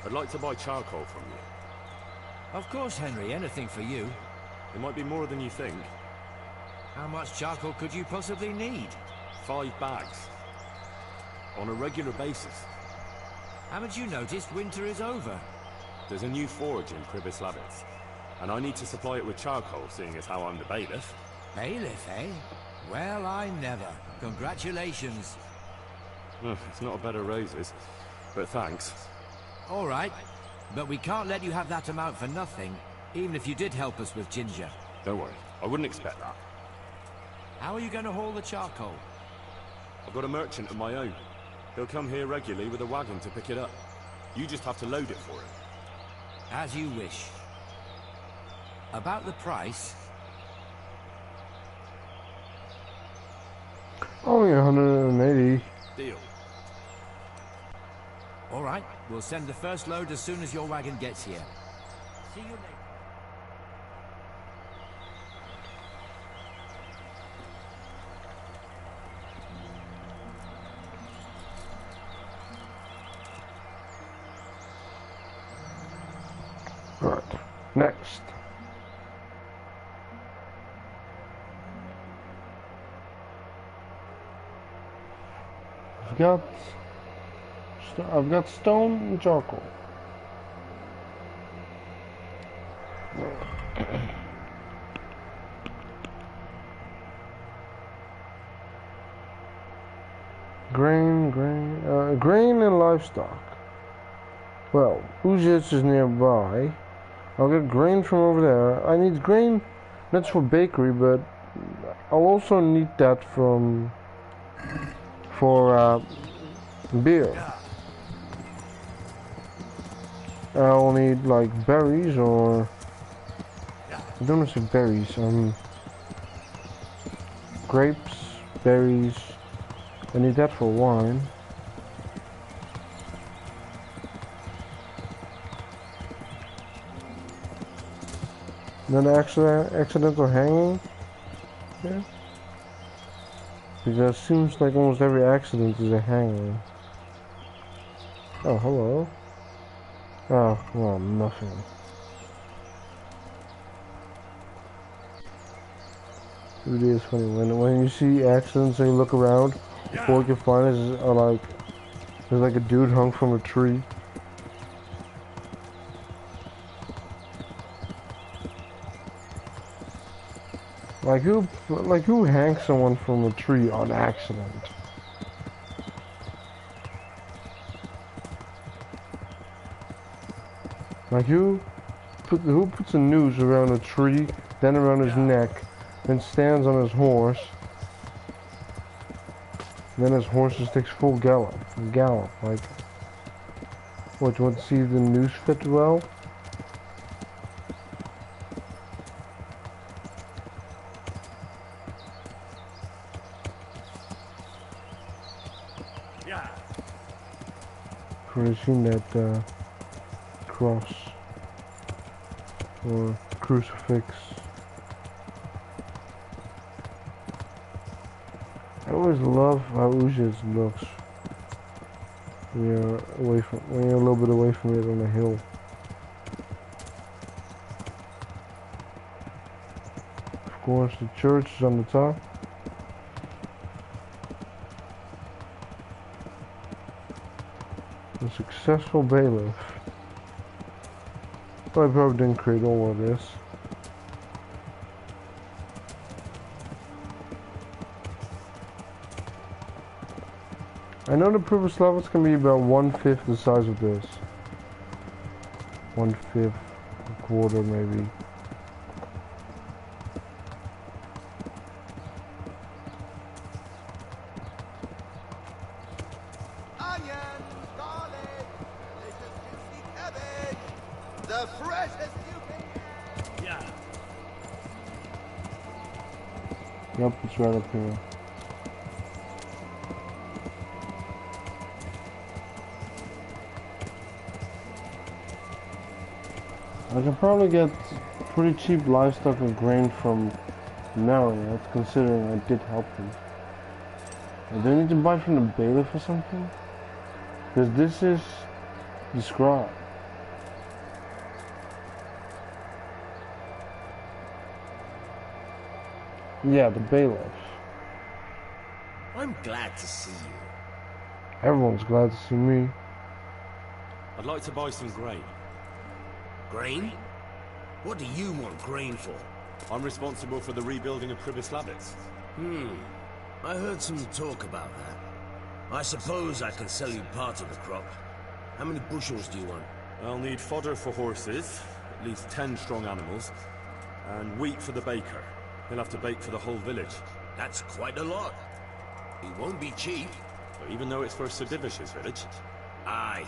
I'd like to buy charcoal from you. Of course, Henry, anything for you. It might be more than you think. How much charcoal could you possibly need? 5 bags. On a regular basis. Haven't you noticed winter is over? There's a new forge in bramislive, and I need to supply it with charcoal, seeing as how I'm the bailiff. Bailiff, eh? Well, I never. Congratulations. It's not a bed of roses, but thanks. All right, but we can't let you have that amount for nothing, even if you did help us with ginger. Don't worry, I wouldn't expect that. How are you going to haul the charcoal? I've got a merchant of my own. He'll come here regularly with a wagon to pick it up. You just have to load it for him. As you wish. About the price? Only 180. Deal. All right, we'll send the first load as soon as your wagon gets here. See you later. Right, next. I've got stone and charcoal. Grain and livestock. Well, Uzis is nearby. I'll get grain from over there. I need grain, that's for bakery, but I'll also need that for beer. I'll need like berries or I don't want to say berries. Grapes, berries. I need that for wine. Then accidental hanging. Yeah. Because it seems like almost every accident is a hanging. Oh, hello. Oh, well, nothing. It is funny when you see accidents and you look around, all you can find is there's like a dude hung from a tree. Like who hangs someone from a tree on accident? Like who puts a noose around a tree, then around his neck, then stands on his horse, then his horse just takes full gallop. Like, what, you want to see the noose fit well? I've already seen that cross or crucifix. I always love how Uzis looks when you're a little bit away from it on the hill. Of course, the church is on the top. A successful bailiff. Well, I probably didn't create all of this. I know the purpose levels can be about 1/5 the size of this. 1/5, a quarter maybe. The freshest you can. Yeah. Yep, it's right up here. I can probably get pretty cheap livestock and grain from Marriott, considering I did help him. Do I need to buy from the bailiff or something? Because this is described. Yeah, the bailiff. I'm glad to see you. Everyone's glad to see me. I'd like to buy some grain. Grain? What do you want grain for? I'm responsible for the rebuilding of Bramislive. I heard some talk about that. I suppose I can sell you part of the crop. How many bushels do you want? I'll need fodder for horses, at least 10 strong animals, and wheat for the baker. He'll have to bake for the whole village. That's quite a lot. It won't be cheap. Even though it's for Sir Divish's village. Aye.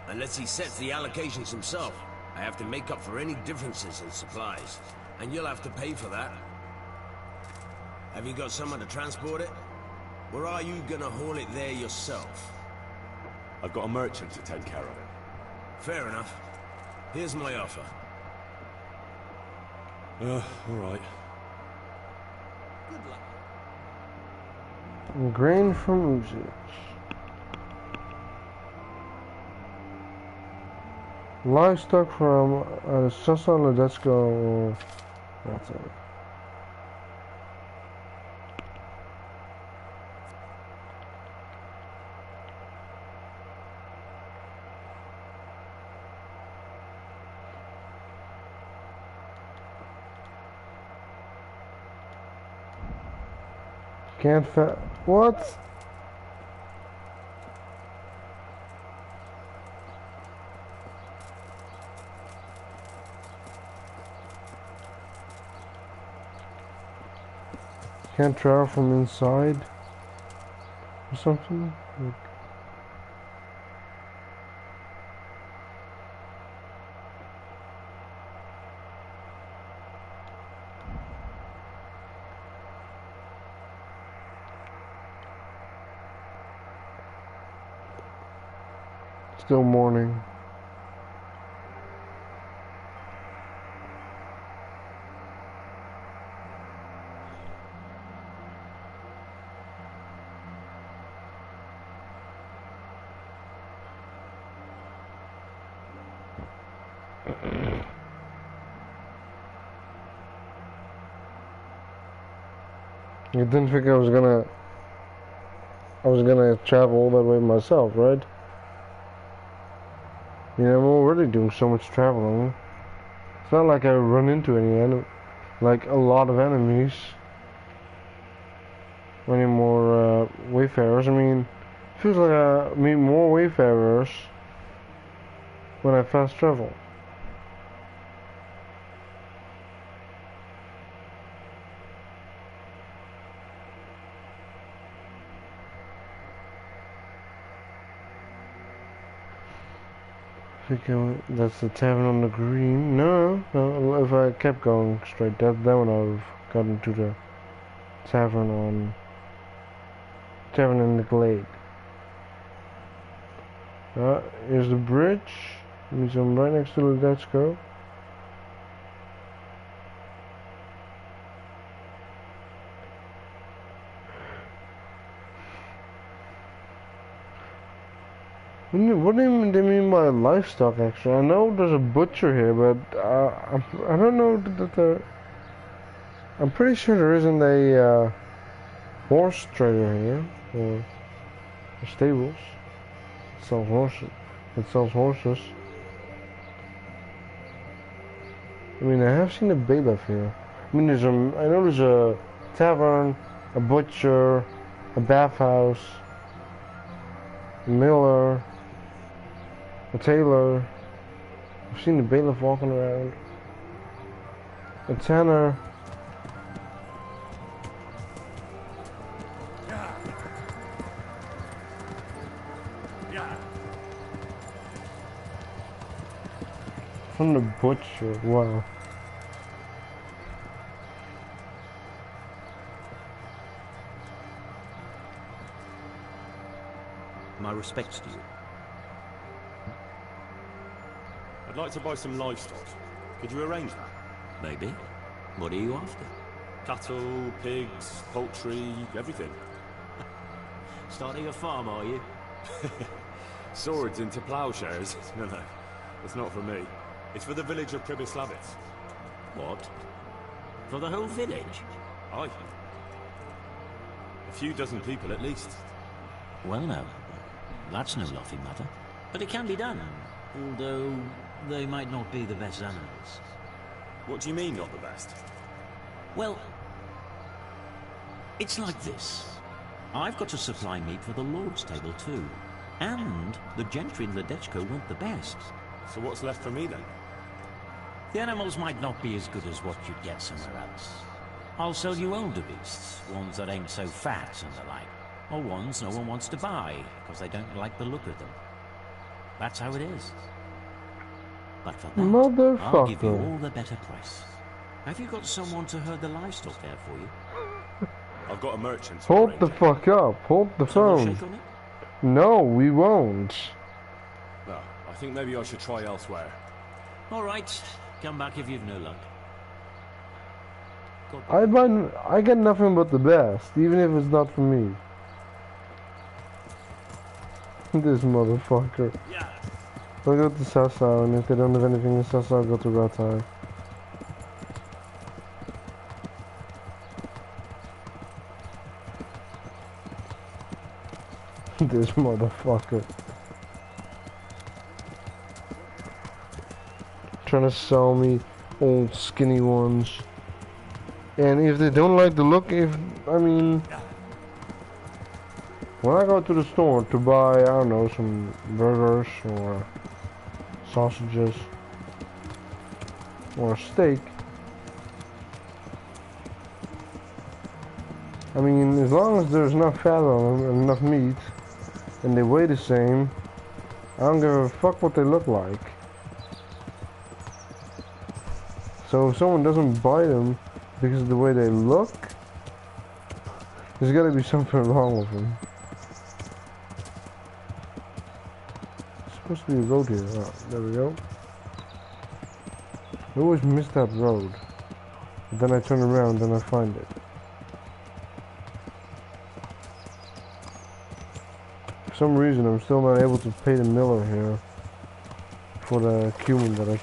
Unless he sets the allocations himself, I have to make up for any differences in supplies. And you'll have to pay for that. Have you got someone to transport it? Or are you gonna haul it there yourself? I've got a merchant to take care of it. Fair enough. Here's my offer. Alright. Good luck. Grain from Uzich. Livestock from Sasa Ledetsko. That's it. Can't what? Can't travel from inside or something? Like, still morning. You didn't think I was gonna travel all that way myself, right? You know, I'm already doing so much traveling. It's not like I run into any like a lot of enemies. Or any more wayfarers. I mean, it feels like I meet more wayfarers when I fast travel. I think that's the tavern on the green. No, if I kept going straight, then I would have gotten to the tavern in the glade. Here's the bridge. Means I'm right next to the Let's Go. What do they mean by livestock, actually? I know there's a butcher here, but I don't know that there... I'm pretty sure there isn't a horse trader here, or stables. It sells horses. I mean, I have seen a bailiff here. I mean, I know there's a tavern, a butcher, a bathhouse, a miller, a tailor. I've seen the bailiff walking around. A tanner. From the butcher, wow. My respects to you. I'd like to buy some livestock. Could you arrange that? Maybe. What are you after? Cattle, pigs, poultry, everything. Starting a farm, are you? Swords into plowshares? No, it's not for me. It's for the village of Bramislive. What? For the whole village? Aye. A few dozen people at least. Well, no. That's no laughing matter. But it can be done. Although, they might not be the best animals. What do you mean, not the best? Well, it's like this. I've got to supply meat for the Lord's table too. And the gentry in Ledechko want the best. So what's left for me then? The animals might not be as good as what you'd get somewhere else. I'll sell you older beasts, ones that ain't so fat and the like. Or ones no one wants to buy, because they don't like the look of them. That's how it is. But for that, I'll give you all the better price. Have you got someone to herd the livestock there for you? I've got a merchant. Hold the fuck up. Hold the phone. No, we won't. Well, I think maybe I should try elsewhere. All right. Come back if you've no luck. I get nothing but the best, even if it's not for me. This motherfucker. Yeah. I'll go to Sasa, and if they don't have anything in Sasa, I'll go to Ratai. This motherfucker. Trying to sell me old skinny ones. And if they don't like the look, when I go to the store to buy, I don't know, some burgers or sausages or a steak, I mean, as long as there's enough fat on them and enough meat and they weigh the same, I don't give a fuck what they look like. So if someone doesn't buy them because of the way they look, there's gotta be something wrong with them. There's supposed to be a road here. Oh, there we go. I always miss that road. But then I turn around and I find it. For some reason I'm still not able to pay the miller here for the cumin that I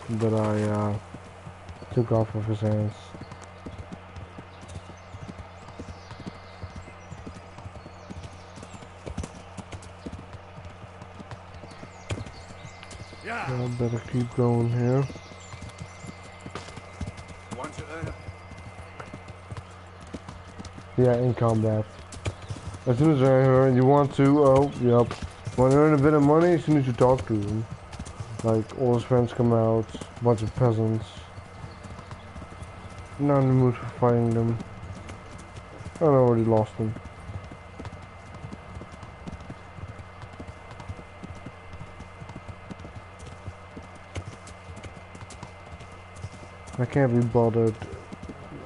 took off of his hands. Yeah. I better keep going here. Want to earn Yeah, in combat. As soon as I heard you want to, oh, yep. Want to earn a bit of money as soon as you talk to him. Like, all his friends come out, a bunch of peasants. Not in the mood for fighting them. I already lost them. I can't be bothered.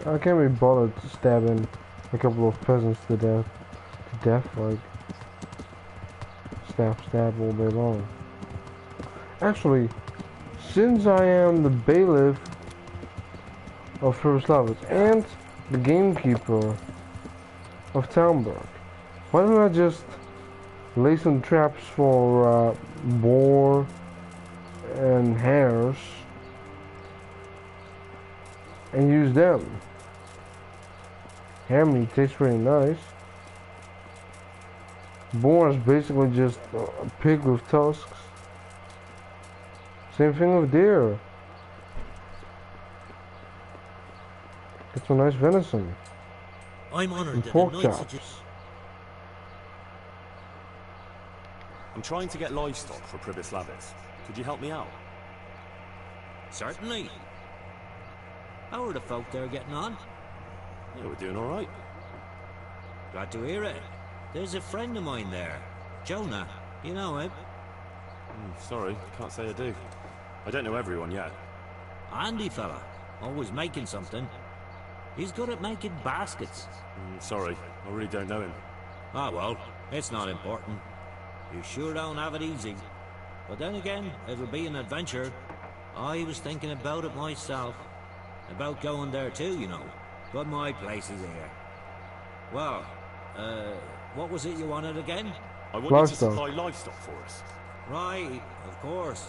I can't be bothered stabbing a couple of peasants to death, like stab all day long. Actually, since I am the bailiff of Bramislive and the gamekeeper of Townburg, why don't I just lay some traps for boar and hares and use them? Hare meat tastes really nice. Boar is basically just a pig with tusks. Same thing with deer. Get some nice venison. I'm honored and that pork a knight chops. I'm trying to get livestock for Bramislive. Could you help me out? Certainly. How are the folk there getting on? Yeah, we're doing all right. Glad to hear it. There's a friend of mine there, Jonah. You know him? Sorry, can't say I do. I don't know everyone yet. Handy fella. Always making something. He's good at making baskets. Sorry, I really don't know him. Ah, well, it's not important. You sure don't have it easy. But then again, it'll be an adventure. I was thinking about it myself. About going there too, you know. But my place is here. Well, what was it you wanted again? I want you to supply livestock for us. Right, of course.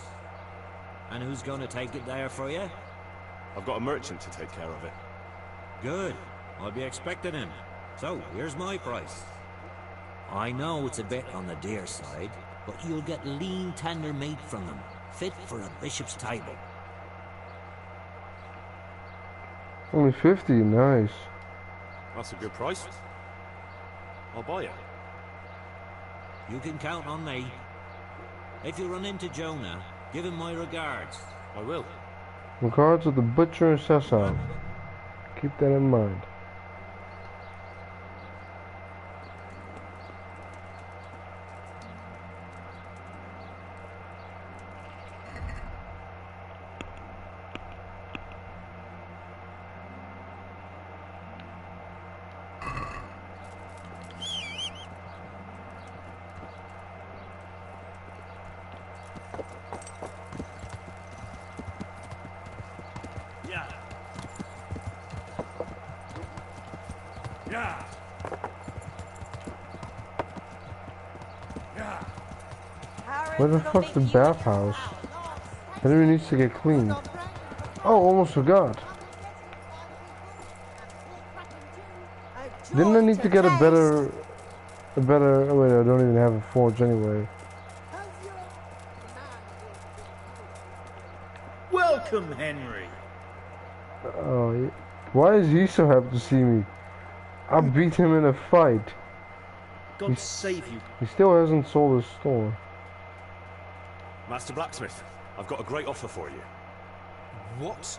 And who's gonna take it there for you? I've got a merchant to take care of it. Good. I'll be expecting him. So, here's my price. I know it's a bit on the dear side, but you'll get lean tender meat from them, fit for a bishop's table. Only 50, nice. That's a good price. I'll buy it. You can count on me. If you run into Jonah, give him my regards. I will. Regards of the butcher and Cecil. Keep that in mind. Where the fuck's the bathhouse? Henry needs to get clean. Oh, almost forgot. Didn't I need to get a better, oh wait, I don't even have a forge anyway. Welcome, Henry. Oh, why is he so happy to see me? I beat him in a fight. God save you. He still hasn't sold his store. Master Blacksmith, I've got a great offer for you. What?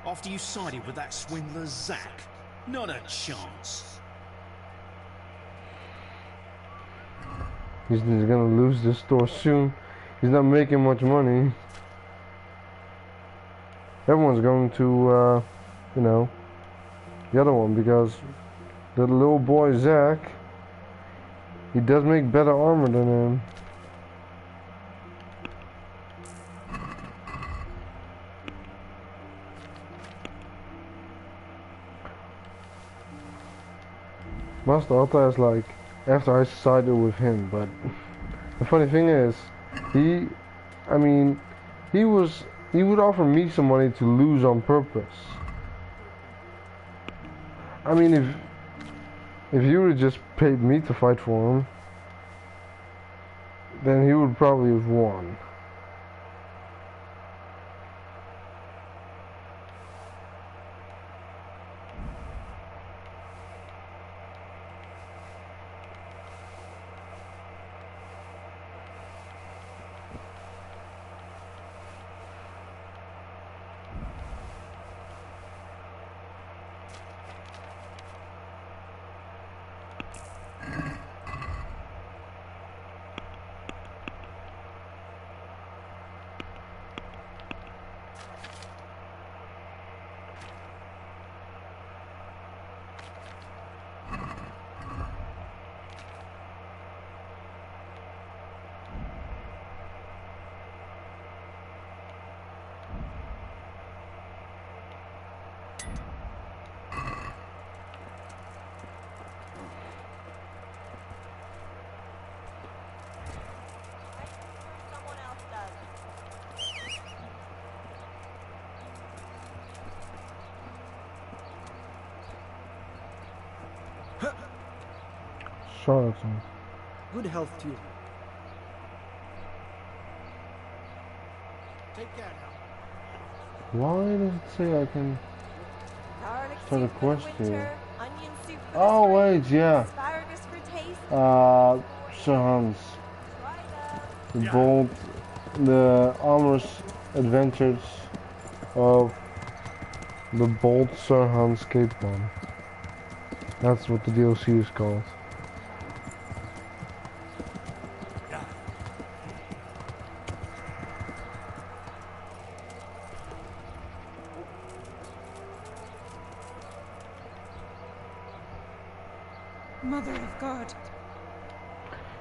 After you sided with that swindler Zack? Not a chance. He's gonna lose this store soon. He's not making much money. Everyone's going to, you know, the other one because the little boy Zack, he does make better armor than him. Master Alta is like, after I sided with him, but the funny thing is, he would offer me some money to lose on purpose. I mean, if you would just paid me to fight for him, then he would probably have won. Charlatan. Good health to you. Take care now. Why does it say I can start a quest here? Oh wait, yeah. Sir Hans. The amorous adventures of the bold Sir Hans Cape Bomb. That's what the DLC is called. Mother of God.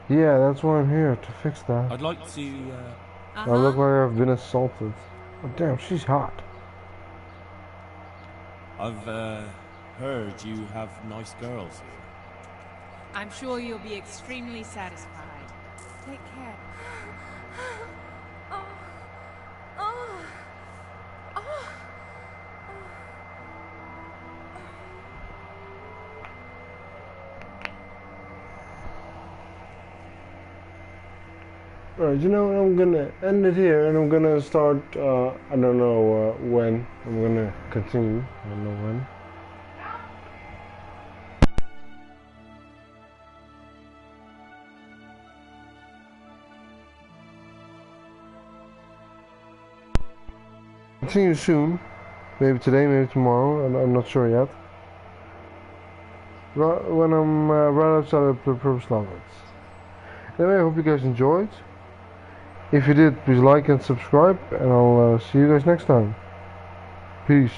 Yeah, that's why I'm here, to fix that. I'd like to, I look like I've been assaulted. Oh damn, she's hot. I've heard you have nice girls here. I'm sure you'll be extremely satisfied. Take care. Alright, you know what, I'm gonna end it here and I'm gonna start, I don't know when, I'm gonna continue, I don't know when. Continue soon, maybe today, maybe tomorrow, and I'm not sure yet. When I'm right outside of the Purpose Love. Anyway, I hope you guys enjoyed. If you did, please like and subscribe, and I'll see you guys next time. Peace.